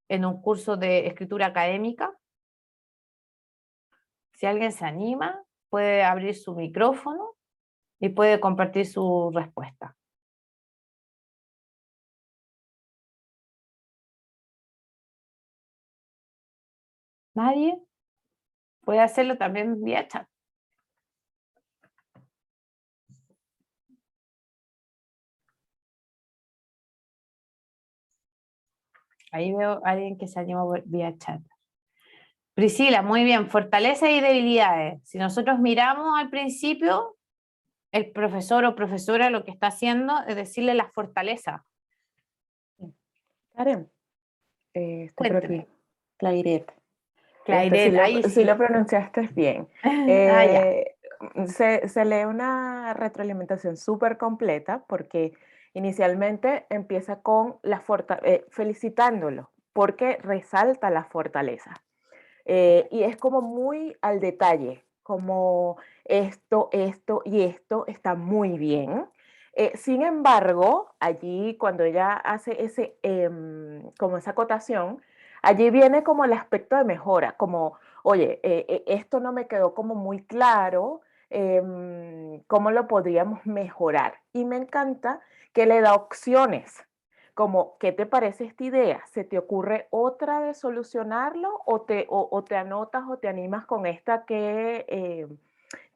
en un curso de escritura académica? Si alguien se anima, puede abrir su micrófono y puede compartir su respuesta. ¿Nadie? Puede hacerlo también vía chat. Ahí veo a alguien que se animó vía chat. Priscila, muy bien, fortalezas y debilidades. Si nosotros miramos al principio, el profesor o profesora lo que está haciendo es decirle las fortalezas. Karen, estoy por Cuénteme. aquí. Clairet. Clairet, ahí Sí sí. lo pronunciaste bien. Ya. Se lee una retroalimentación súper completa porque inicialmente empieza con felicitándolo porque resalta la fortaleza. Y es como muy al detalle, como esto y esto está muy bien. Sin embargo, allí cuando ella hace como esa acotación, allí viene como el aspecto de mejora, como, oye, esto no me quedó como muy claro, ¿cómo lo podríamos mejorar? Y me encanta que le da opciones, como, ¿qué te parece esta idea? ¿Se te ocurre otra de solucionarlo o te anotas o te animas con esta que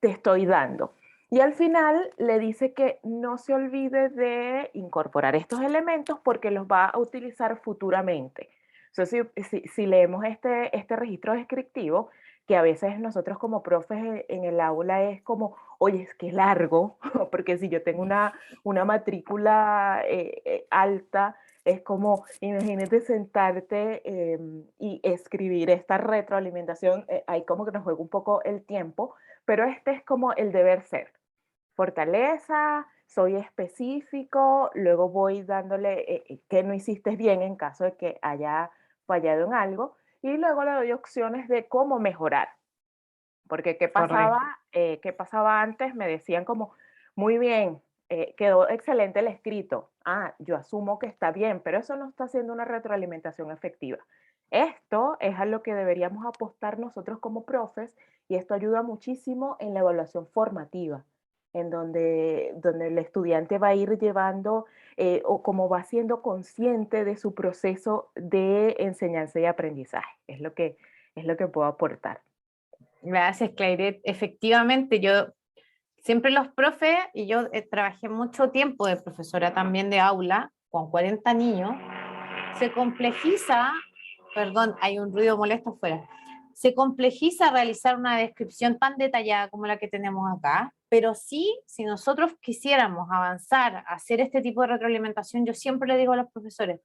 te estoy dando? Y al final le dice que no se olvide de incorporar estos elementos porque los va a utilizar futuramente. Entonces, si leemos este registro descriptivo, que a veces nosotros como profes en el aula es como, oye, es que largo, porque si yo tengo una matrícula alta, es como, imagínate sentarte y escribir esta retroalimentación, ahí como que nos juega un poco el tiempo, pero este es como el deber ser. Fortaleza, soy específico, luego voy dándole qué no hiciste bien en caso de que haya fallado en algo, y luego le doy opciones de cómo mejorar. Porque Correcto. qué pasaba antes, me decían como, muy bien, quedó excelente el escrito. Ah, yo asumo que está bien, pero eso no está haciendo una retroalimentación efectiva. Esto es a lo que deberíamos apostar nosotros como profes y esto ayuda muchísimo en la evaluación formativa, en donde el estudiante va a ir llevando o como va siendo consciente de su proceso de enseñanza y aprendizaje. Es lo que puedo aportar. Gracias, Clairet. Efectivamente, yo siempre los profes, y yo trabajé mucho tiempo de profesora también de aula, con 40 niños, se complejiza, perdón, hay un ruido molesto afuera, se complejiza realizar una descripción tan detallada como la que tenemos acá, pero sí, si nosotros quisiéramos avanzar, a hacer este tipo de retroalimentación, yo siempre le digo a los profesores,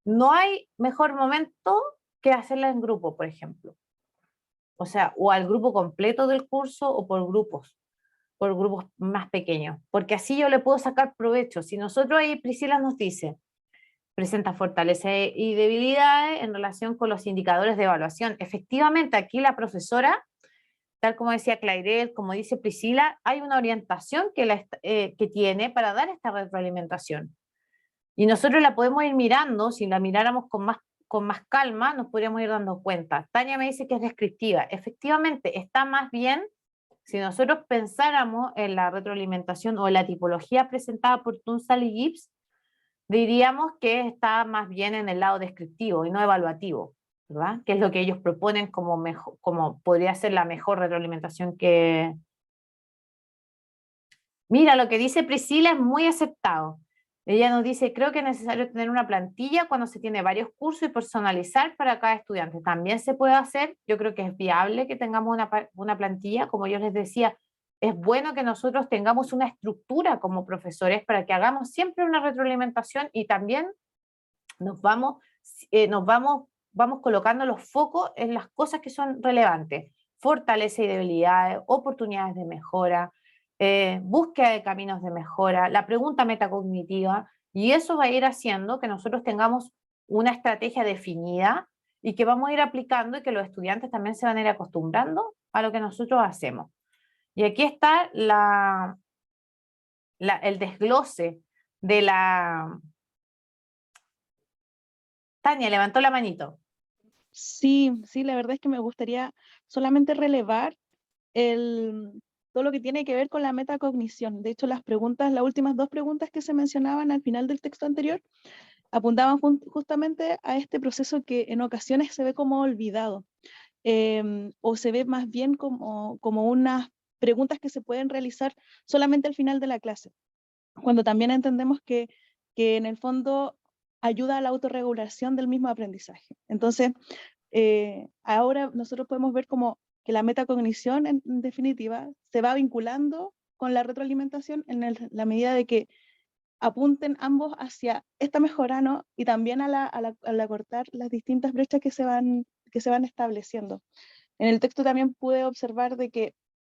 no hay mejor momento que hacerla en grupo, por ejemplo. O sea, o al grupo completo del curso o por grupos más pequeños, porque así yo le puedo sacar provecho. Si nosotros ahí, Priscila nos dice, presenta fortalezas y debilidades en relación con los indicadores de evaluación. Efectivamente, aquí la profesora, tal como decía Clairel, como dice Priscila, hay una orientación que tiene para dar esta retroalimentación. Y nosotros la podemos ir mirando, si la miráramos con más calma, nos podríamos ir dando cuenta. Tania me dice que es descriptiva. Efectivamente, está más bien si nosotros pensáramos en la retroalimentación o en la tipología presentada por Tunsal y Gibbs, diríamos que está más bien en el lado descriptivo y no evaluativo, ¿verdad? Que es lo que ellos proponen como, mejor, como podría ser la mejor retroalimentación que... Mira, lo que dice Priscila es muy aceptado. Ella nos dice, creo que es necesario tener una plantilla cuando se tiene varios cursos y personalizar para cada estudiante. También se puede hacer, yo creo que es viable que tengamos una plantilla, como yo les decía, es bueno que nosotros tengamos una estructura como profesores para que hagamos siempre una retroalimentación y también nos vamos, vamos colocando los focos en las cosas que son relevantes, fortaleza y debilidades, oportunidades de mejora, búsqueda de caminos de mejora, la pregunta metacognitiva, y eso va a ir haciendo que nosotros tengamos una estrategia definida y que vamos a ir aplicando y que los estudiantes también se van a ir acostumbrando a lo que nosotros hacemos. Y aquí está el desglose de la... Tania levantó la manito. Sí, sí, la verdad es que me gustaría solamente relevar todo lo que tiene que ver con la metacognición. De hecho, las últimas dos preguntas que se mencionaban al final del texto anterior, apuntaban justamente a este proceso que en ocasiones se ve como olvidado, o se ve más bien como unas preguntas que se pueden realizar solamente al final de la clase, cuando también entendemos que en el fondo ayuda a la autorregulación del mismo aprendizaje. Entonces, ahora nosotros podemos ver como que la metacognición, en definitiva, se va vinculando con la retroalimentación la medida de que apunten ambos hacia esta mejora, ¿no? Y también al acortar las distintas brechas que se van estableciendo. En el texto también pude observar de que,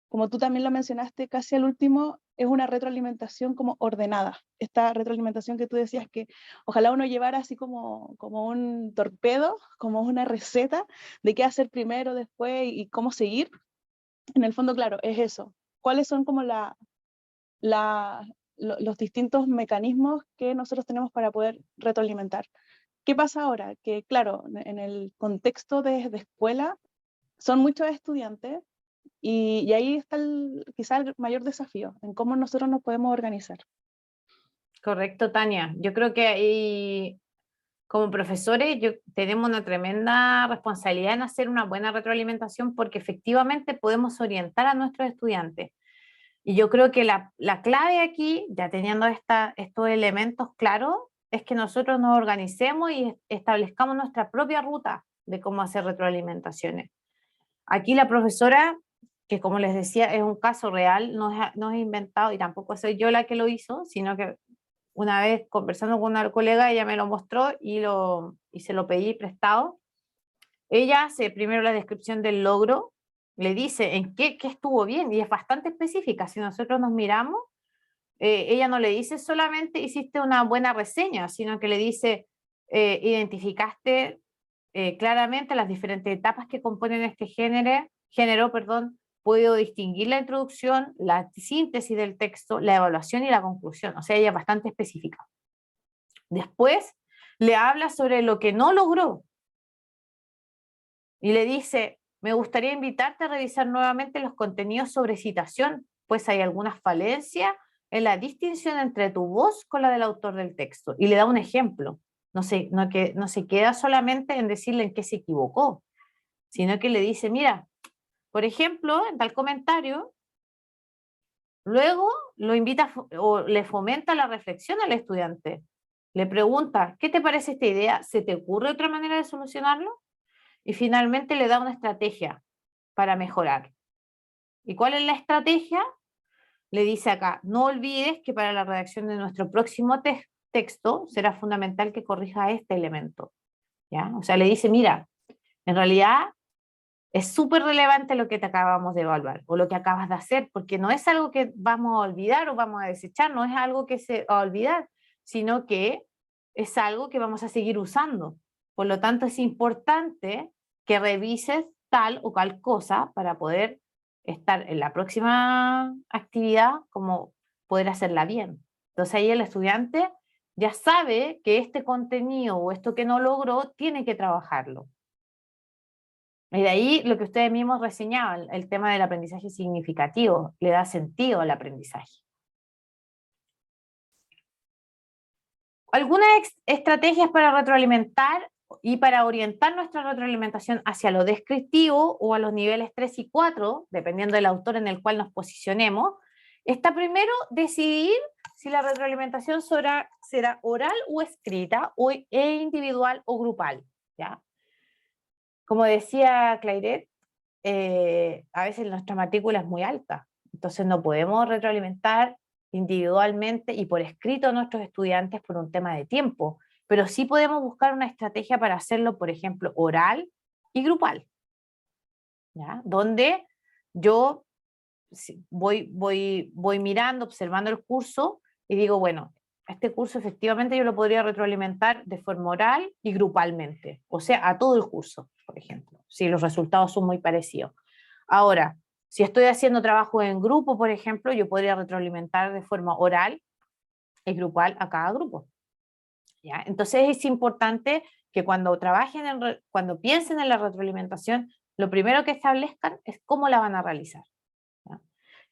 como tú también lo mencionaste casi al último, es una retroalimentación como ordenada. Esta retroalimentación que tú decías que ojalá uno llevara así como un torpedo, como una receta de qué hacer primero, después y cómo seguir. En el fondo, claro, es eso. ¿Cuáles son como los distintos mecanismos que nosotros tenemos para poder retroalimentar? ¿Qué pasa ahora? Que claro, en el contexto de escuela son muchos estudiantes y ahí está quizá el mayor desafío en cómo nosotros nos podemos organizar. Correcto, Tania. Yo creo que ahí, como profesores, tenemos una tremenda responsabilidad en hacer una buena retroalimentación porque efectivamente podemos orientar a nuestros estudiantes. Y yo creo que la clave aquí, ya teniendo estos elementos claros, es que nosotros nos organicemos y establezcamos nuestra propia ruta de cómo hacer retroalimentaciones. Aquí la profesora, que como les decía, es un caso real, no es inventado y tampoco soy yo la que lo hizo, sino que una vez conversando con una colega, ella me lo mostró y se lo pedí prestado. Ella hace primero la descripción del logro, le dice en qué estuvo bien y es bastante específica. Si nosotros nos miramos, ella no le dice solamente hiciste una buena reseña, sino que le dice identificaste claramente las diferentes etapas que componen este género, puedo distinguir la introducción, la síntesis del texto, la evaluación y la conclusión. O sea, ella es bastante específica. Después le habla sobre lo que no logró y le dice, me gustaría invitarte a revisar nuevamente los contenidos sobre citación, pues hay algunas falencias en la distinción entre tu voz con la del autor del texto. Y le da un ejemplo. No se queda solamente en decirle en qué se equivocó, sino que le dice, mira, por ejemplo, en tal comentario, luego lo invita o le fomenta la reflexión al estudiante. Le pregunta, ¿qué te parece esta idea? ¿Se te ocurre otra manera de solucionarlo? Y finalmente le da una estrategia para mejorar. ¿Y cuál es la estrategia? Le dice acá, no olvides que para la redacción de nuestro próximo texto será fundamental que corrija este elemento. ¿Ya? O sea, le dice, mira, en realidad es súper relevante lo que te acabamos de evaluar o lo que acabas de hacer, porque no es algo que vamos a olvidar o vamos a desechar, no es algo que se va a olvidar, sino que es algo que vamos a seguir usando. Por lo tanto, es importante que revises tal o cual cosa para poder estar en la próxima actividad, como poder hacerla bien. Entonces ahí el estudiante ya sabe que este contenido o esto que no logró tiene que trabajarlo. Y de ahí lo que ustedes mismos reseñaban, el tema del aprendizaje significativo, le da sentido al aprendizaje. Algunas estrategias para retroalimentar y para orientar nuestra retroalimentación hacia lo descriptivo o a los niveles 3 y 4, dependiendo del autor en el cual nos posicionemos, está primero decidir si la retroalimentación será oral o escrita, o individual o grupal, ¿ya? Como decía Clairet, a veces nuestra matrícula es muy alta, entonces no podemos retroalimentar individualmente y por escrito a nuestros estudiantes por un tema de tiempo, pero sí podemos buscar una estrategia para hacerlo, por ejemplo, oral y grupal, ¿ya? Donde yo voy mirando, observando el curso y digo, bueno, este curso efectivamente yo lo podría retroalimentar de forma oral y grupalmente, o sea, a todo el curso, por ejemplo, si los resultados son muy parecidos. Ahora, si estoy haciendo trabajo en grupo, por ejemplo, yo podría retroalimentar de forma oral y grupal a cada grupo, ¿ya? Entonces es importante que cuando cuando piensen en la retroalimentación, lo primero que establezcan es cómo la van a realizar, ¿ya?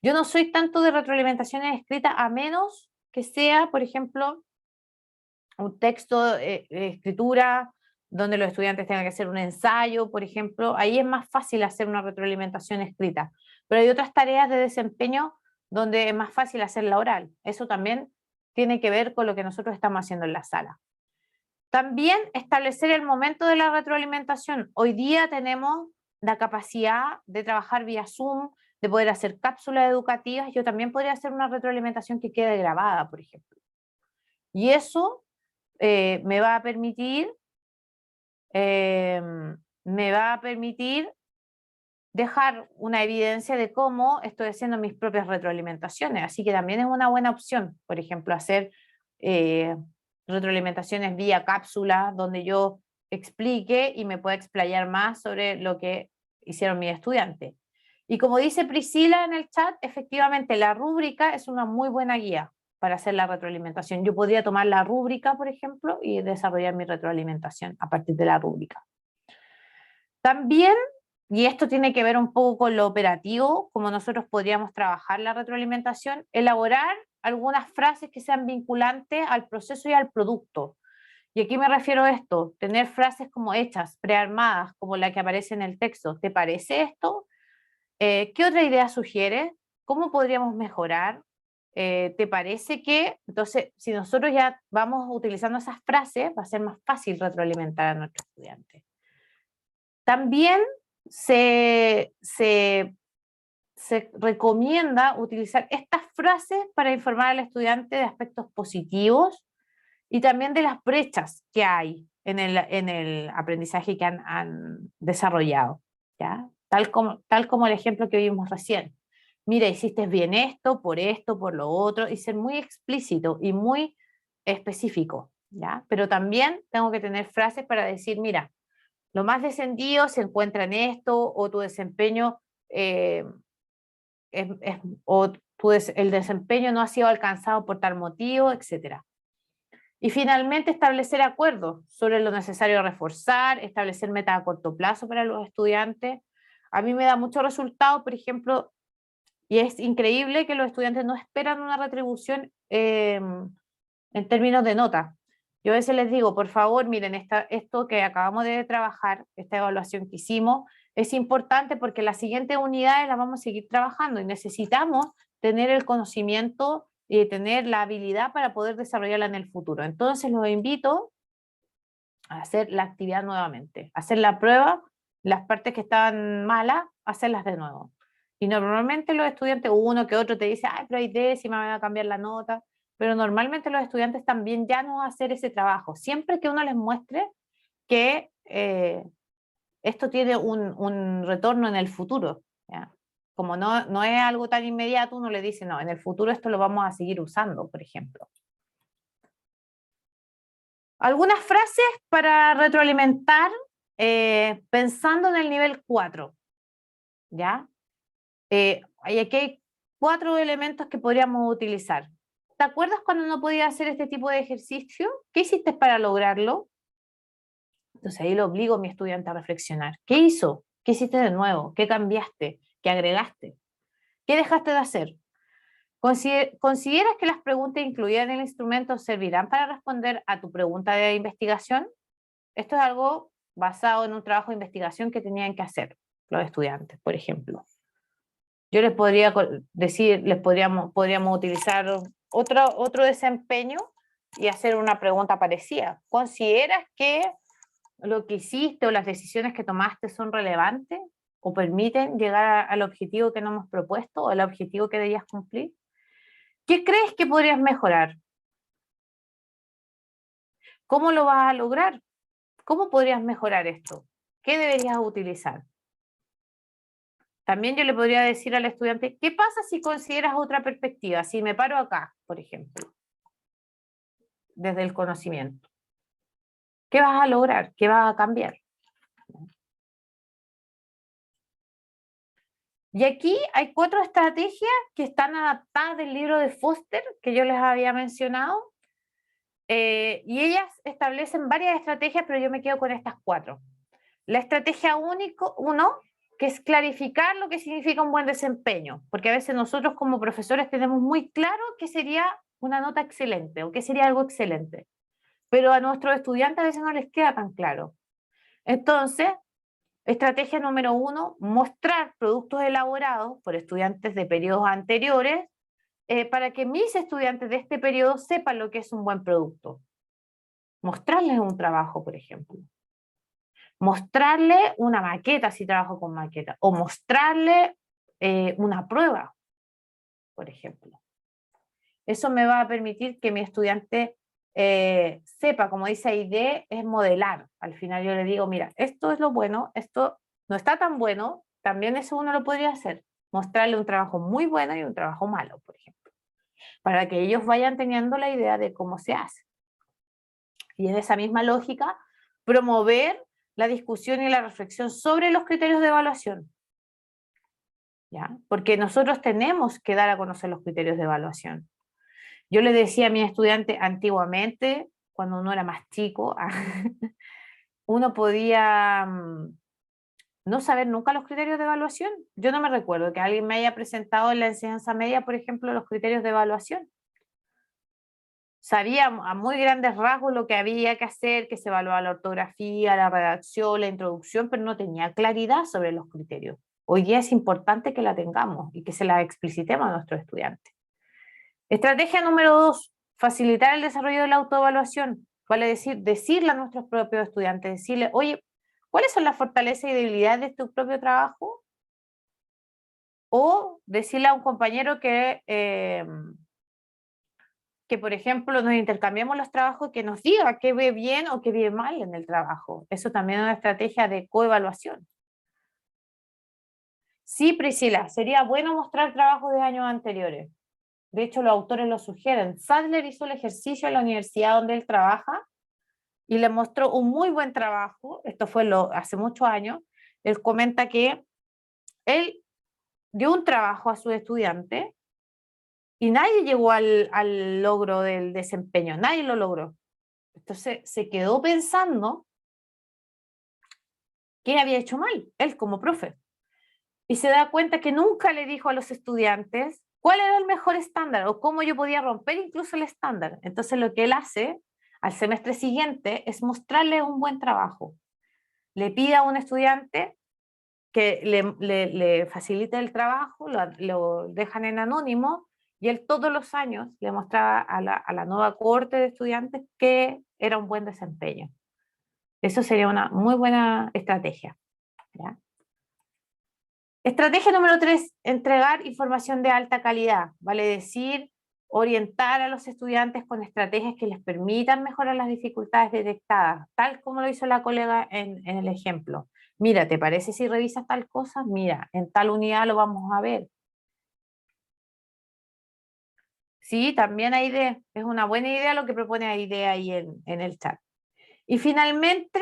Yo no soy tanto de retroalimentaciones escritas a menos que sea, por ejemplo, un texto de escritura donde los estudiantes tengan que hacer un ensayo, por ejemplo, ahí es más fácil hacer una retroalimentación escrita. Pero hay otras tareas de desempeño donde es más fácil hacerla oral. Eso también tiene que ver con lo que nosotros estamos haciendo en la sala. También establecer el momento de la retroalimentación. Hoy día tenemos la capacidad de trabajar vía Zoom, de poder hacer cápsulas educativas. Yo también podría hacer una retroalimentación que quede grabada, por ejemplo. Y eso me va a permitir dejar una evidencia de cómo estoy haciendo mis propias retroalimentaciones. Así que también es una buena opción, por ejemplo, hacer retroalimentaciones vía cápsula, donde yo explique y me pueda explayar más sobre lo que hicieron mis estudiantes. Y como dice Priscila en el chat, efectivamente la rúbrica es una muy buena guía para hacer la retroalimentación. Yo podría tomar la rúbrica, por ejemplo, y desarrollar mi retroalimentación a partir de la rúbrica. También y esto tiene que ver un poco con lo operativo, como nosotros podríamos trabajar la retroalimentación, elaborar algunas frases que sean vinculantes al proceso y al producto. Y aquí me refiero a esto, tener frases como hechas, prearmadas, como la que aparece en el texto. ¿Te parece esto? ¿Qué otra idea sugiere? ¿Cómo podríamos mejorar? ¿Te parece que? Entonces, si nosotros ya vamos utilizando esas frases, va a ser más fácil retroalimentar a nuestros estudiantes. También se recomienda utilizar estas frases para informar al estudiante de aspectos positivos y también de las brechas que hay en el aprendizaje que han desarrollado, ¿ya? Tal como el ejemplo que vimos recién. Mira, hiciste bien esto, por lo otro, y ser muy explícito y muy específico, ¿ya? Pero también tengo que tener frases para decir, mira, lo más descendido se encuentra en esto, o tu desempeño, el desempeño no ha sido alcanzado por tal motivo, etc. Y finalmente establecer acuerdos sobre lo necesario reforzar, establecer metas a corto plazo para los estudiantes. A mí me da mucho resultado, por ejemplo, y es increíble que los estudiantes no esperan una retribución en términos de nota. Yo a veces les digo, por favor, miren, esto que acabamos de trabajar, esta evaluación que hicimos, es importante porque las siguientes unidades las vamos a seguir trabajando y necesitamos tener el conocimiento y tener la habilidad para poder desarrollarla en el futuro. Entonces los invito a hacer la actividad nuevamente, hacer la prueba, las partes que estaban malas, hacerlas de nuevo. Y normalmente los estudiantes, uno que otro te dice, ay, pero hay décima, me va a cambiar la nota, pero normalmente los estudiantes también ya no van a hacer ese trabajo, siempre que uno les muestre que esto tiene un retorno en el futuro, ¿ya? Como no es algo tan inmediato, uno le dice, no, en el futuro esto lo vamos a seguir usando, por ejemplo. Algunas frases para retroalimentar pensando en el nivel 4, ¿ya? Aquí hay 4 elementos que podríamos utilizar. ¿Te acuerdas cuando no podías hacer este tipo de ejercicio? ¿Qué hiciste para lograrlo? Entonces ahí lo obligo a mi estudiante a reflexionar. ¿Qué hizo? ¿Qué hiciste de nuevo? ¿Qué cambiaste? ¿Qué agregaste? ¿Qué dejaste de hacer? ¿Consideras que las preguntas incluidas en el instrumento servirán para responder a tu pregunta de investigación? Esto es algo basado en un trabajo de investigación que tenían que hacer los estudiantes, por ejemplo. Yo les podría decir, podríamos utilizar otro desempeño y hacer una pregunta parecida. ¿Consideras que lo que hiciste o las decisiones que tomaste son relevantes o permiten llegar al objetivo que nos hemos propuesto o al objetivo que debías cumplir? ¿Qué crees que podrías mejorar? ¿Cómo lo vas a lograr? ¿Cómo podrías mejorar esto? ¿Qué deberías utilizar? También yo le podría decir al estudiante, ¿qué pasa si consideras otra perspectiva? Si me paro acá, por ejemplo, desde el conocimiento. ¿Qué vas a lograr? ¿Qué vas a cambiar? Y aquí hay 4 estrategias que están adaptadas del libro de Foster, que yo les había mencionado, y ellas establecen varias estrategias, pero yo me quedo con estas 4. La estrategia 1, que es clarificar lo que significa un buen desempeño, porque a veces nosotros como profesores tenemos muy claro qué sería una nota excelente o qué sería algo excelente, pero a nuestros estudiantes a veces no les queda tan claro. Entonces, estrategia número 1, mostrar productos elaborados por estudiantes de periodos anteriores para que mis estudiantes de este periodo sepan lo que es un buen producto. Mostrarles un trabajo, por ejemplo. Mostrarle una maqueta si trabajo con maqueta, o mostrarle una prueba, por ejemplo. Eso me va a permitir que mi estudiante sepa, como dice Aide, es modelar. Al final yo le digo, mira, esto es lo bueno, esto no está tan bueno, también eso uno lo podría hacer. Mostrarle un trabajo muy bueno y un trabajo malo, por ejemplo, para que ellos vayan teniendo la idea de cómo se hace. Y en esa misma lógica, promover la discusión y la reflexión sobre los criterios de evaluación. ¿Ya? Porque nosotros tenemos que dar a conocer los criterios de evaluación. Yo le decía a mi estudiante antiguamente, cuando uno era más chico, uno podía no saber nunca los criterios de evaluación. Yo no me recuerdo que alguien me haya presentado en la enseñanza media, por ejemplo, los criterios de evaluación. Sabía a muy grandes rasgos lo que había que hacer, que se evaluaba la ortografía, la redacción, la introducción, pero no tenía claridad sobre los criterios. Hoy día es importante que la tengamos y que se la explicitemos a nuestros estudiantes. Estrategia número 2, facilitar el desarrollo de la autoevaluación. Vale decir, decirle a nuestros propios estudiantes, decirle, oye, ¿cuáles son las fortalezas y debilidades de tu propio trabajo? O decirle a un compañero que por ejemplo, nos intercambiemos los trabajos y que nos diga qué ve bien o qué ve mal en el trabajo. Eso también es una estrategia de coevaluación. Sí, Priscila, sería bueno mostrar trabajos de años anteriores. De hecho, los autores lo sugieren. Sadler hizo el ejercicio en la universidad donde él trabaja y le mostró un muy buen trabajo. Esto fue hace muchos años. Él comenta que él dio un trabajo a sus estudiantes y nadie llegó al logro del desempeño, nadie lo logró. Entonces se quedó pensando qué había hecho mal, él como profe. Y se da cuenta que nunca le dijo a los estudiantes cuál era el mejor estándar o cómo yo podía romper incluso el estándar. Entonces lo que él hace al semestre siguiente es mostrarle un buen trabajo. Le pide a un estudiante que le facilite el trabajo, lo dejan en anónimo, y él todos los años le mostraba a la nueva cohorte de estudiantes que era un buen desempeño. Eso sería una muy buena estrategia, ¿ya? Estrategia número 3, entregar información de alta calidad, vale decir, orientar a los estudiantes con estrategias que les permitan mejorar las dificultades detectadas, tal como lo hizo la colega en el ejemplo. Mira, ¿te parece si revisas tal cosa? Mira, en tal unidad lo vamos a ver. Sí, también Aide, es una buena idea lo que propone Aide ahí en el chat. Y finalmente,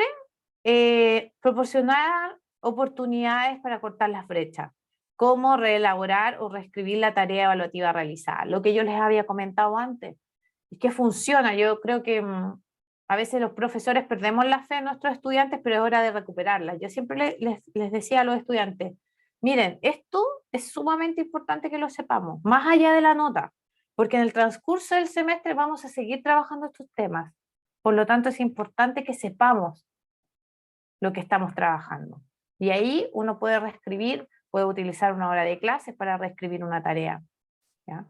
proporcionar oportunidades para cortar las brechas. Cómo reelaborar o reescribir la tarea evaluativa realizada. Lo que yo les había comentado antes. Es que funciona. Yo creo que a veces los profesores perdemos la fe en nuestros estudiantes, pero es hora de recuperarla. Yo siempre les decía a los estudiantes, miren, esto es sumamente importante que lo sepamos, más allá de la nota, porque en el transcurso del semestre vamos a seguir trabajando estos temas. Por lo tanto, es importante que sepamos lo que estamos trabajando. Y ahí uno puede reescribir, puede utilizar una hora de clases para reescribir una tarea, ¿ya?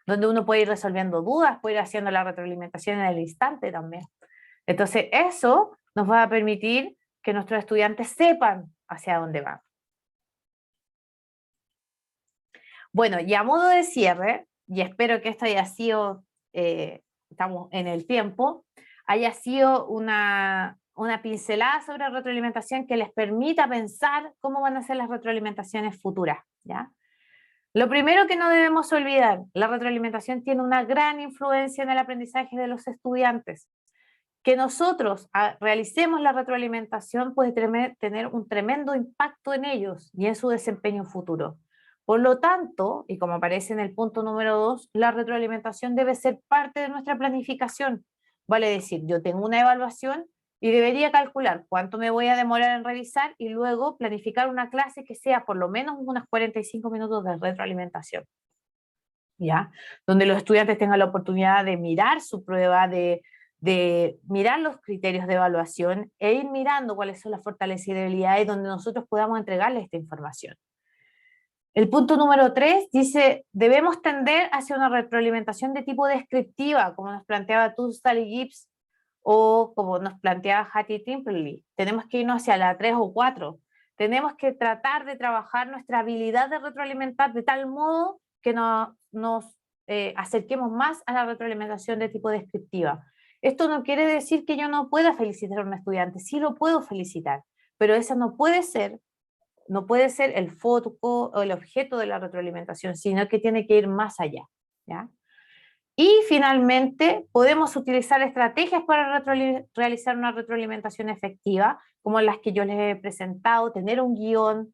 Donde uno puede ir resolviendo dudas, puede ir haciendo la retroalimentación en el instante también. Entonces, eso nos va a permitir que nuestros estudiantes sepan hacia dónde van. Bueno, y a modo de cierre, y espero que esto haya sido, estamos en el tiempo, haya sido una pincelada sobre retroalimentación que les permita pensar cómo van a ser las retroalimentaciones futuras, ¿ya? Lo primero que no debemos olvidar, la retroalimentación tiene una gran influencia en el aprendizaje de los estudiantes. Que nosotros realicemos la retroalimentación puede tener un tremendo impacto en ellos y en su desempeño futuro. Por lo tanto, y como aparece en el punto número 2, la retroalimentación debe ser parte de nuestra planificación. Vale decir, yo tengo una evaluación y debería calcular cuánto me voy a demorar en revisar y luego planificar una clase que sea por lo menos unos 45 minutos de retroalimentación, ¿ya? Donde los estudiantes tengan la oportunidad de mirar su prueba, de mirar los criterios de evaluación e ir mirando cuáles son las fortalezas y debilidades donde nosotros podamos entregarles esta información. El punto número 3 dice, debemos tender hacia una retroalimentación de tipo descriptiva, como nos planteaba Tunstall y Gibbs, o como nos planteaba Hattie Timperley. Tenemos que irnos hacia la 3 o 4. Tenemos que tratar de trabajar nuestra habilidad de retroalimentar de tal modo que nos acerquemos más a la retroalimentación de tipo descriptiva. Esto no quiere decir que yo no pueda felicitar a un estudiante, sí lo puedo felicitar, pero esa no puede ser el foco o el objeto de la retroalimentación, sino que tiene que ir más allá, ¿ya? Y finalmente, podemos utilizar estrategias para realizar una retroalimentación efectiva, como las que yo les he presentado, tener un guión,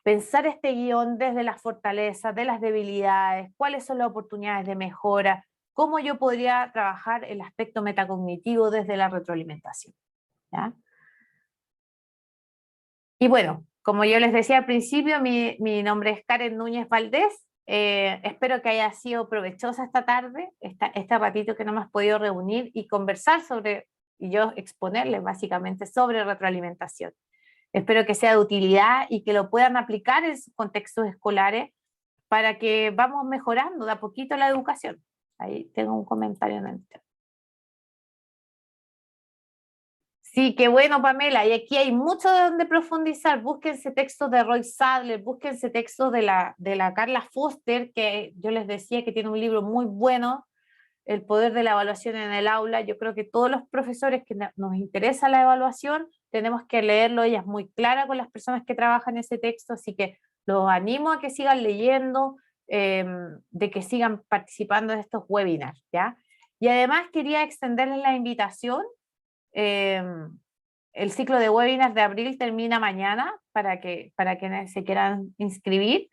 pensar este guión desde las fortalezas, de las debilidades, cuáles son las oportunidades de mejora, cómo yo podría trabajar el aspecto metacognitivo desde la retroalimentación, ¿ya? Y bueno, como yo les decía al principio, mi nombre es Karen Núñez Valdés. Espero que haya sido provechosa esta tarde, este ratito que no hemos podido reunir y conversar sobre, y yo exponerles básicamente sobre retroalimentación. Espero que sea de utilidad y que lo puedan aplicar en sus contextos escolares para que vamos mejorando de a poquito la educación. Ahí tengo un comentario en el chat. Sí, qué bueno, Pamela. Y aquí hay mucho de donde profundizar. Búsquense textos de Roy Sadler, búsquense textos de la Carla Foster, que yo les decía que tiene un libro muy bueno, El poder de la evaluación en el aula. Yo creo que todos los profesores que nos interesa la evaluación tenemos que leerlo. Ella es muy clara con las personas que trabajan en ese texto, así que los animo a que sigan leyendo, de que sigan participando de estos webinars, ¿ya? Y además quería extenderles la invitación. El ciclo de webinars de abril termina mañana para quienes se quieran inscribir.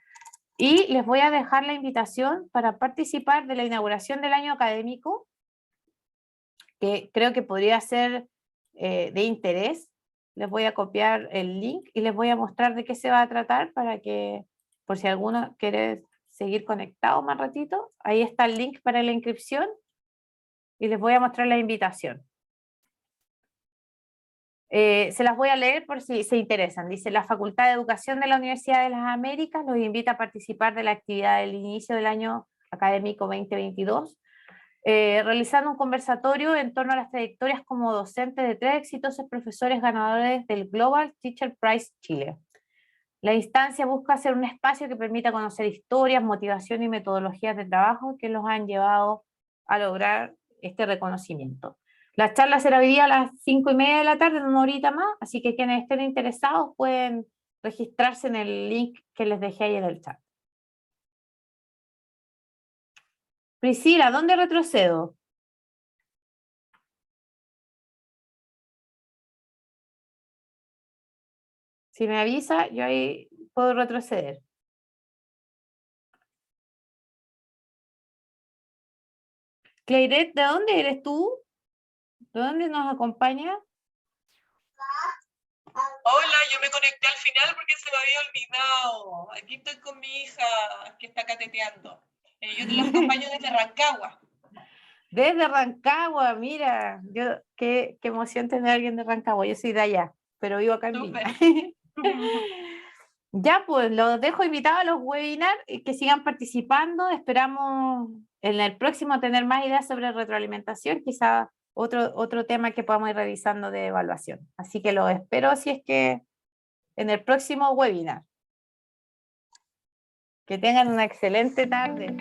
Y les voy a dejar la invitación para participar de la inauguración del año académico, que creo que podría ser de interés. Les voy a copiar el link y les voy a mostrar de qué se va a tratar para que, por si alguno quiere seguir conectado más ratito, ahí está el link para la inscripción y les voy a mostrar la invitación. Se las voy a leer por si se interesan. Dice: la Facultad de Educación de la Universidad de las Américas los invita a participar de la actividad del inicio del año académico 2022, realizando un conversatorio en torno a las trayectorias como docentes de 3 exitosos profesores ganadores del Global Teacher Prize Chile. La instancia busca ser un espacio que permita conocer historias, motivación y metodologías de trabajo que los han llevado a lograr este reconocimiento. La charla será hoy día a las 5:30 de la tarde, en una horita más, así que quienes estén interesados pueden registrarse en el link que les dejé ahí en el chat. Priscila, ¿dónde retrocedo? Si me avisa, yo ahí puedo retroceder. Cleiret, ¿de dónde eres tú? ¿De dónde nos acompaña? Hola, yo me conecté al final porque se me había olvidado. Aquí estoy con mi hija que está cateteando. Yo te los acompaño desde Rancagua. Desde Rancagua, mira, qué emoción tener a alguien de Rancagua. Yo soy de allá, pero vivo acá en Viña. Ya, pues los dejo invitados a los webinars, que sigan participando. Esperamos en el próximo tener más ideas sobre retroalimentación, quizá otro tema que podamos ir revisando de evaluación. Así que los espero si es que en el próximo webinar. Que tengan una excelente tarde.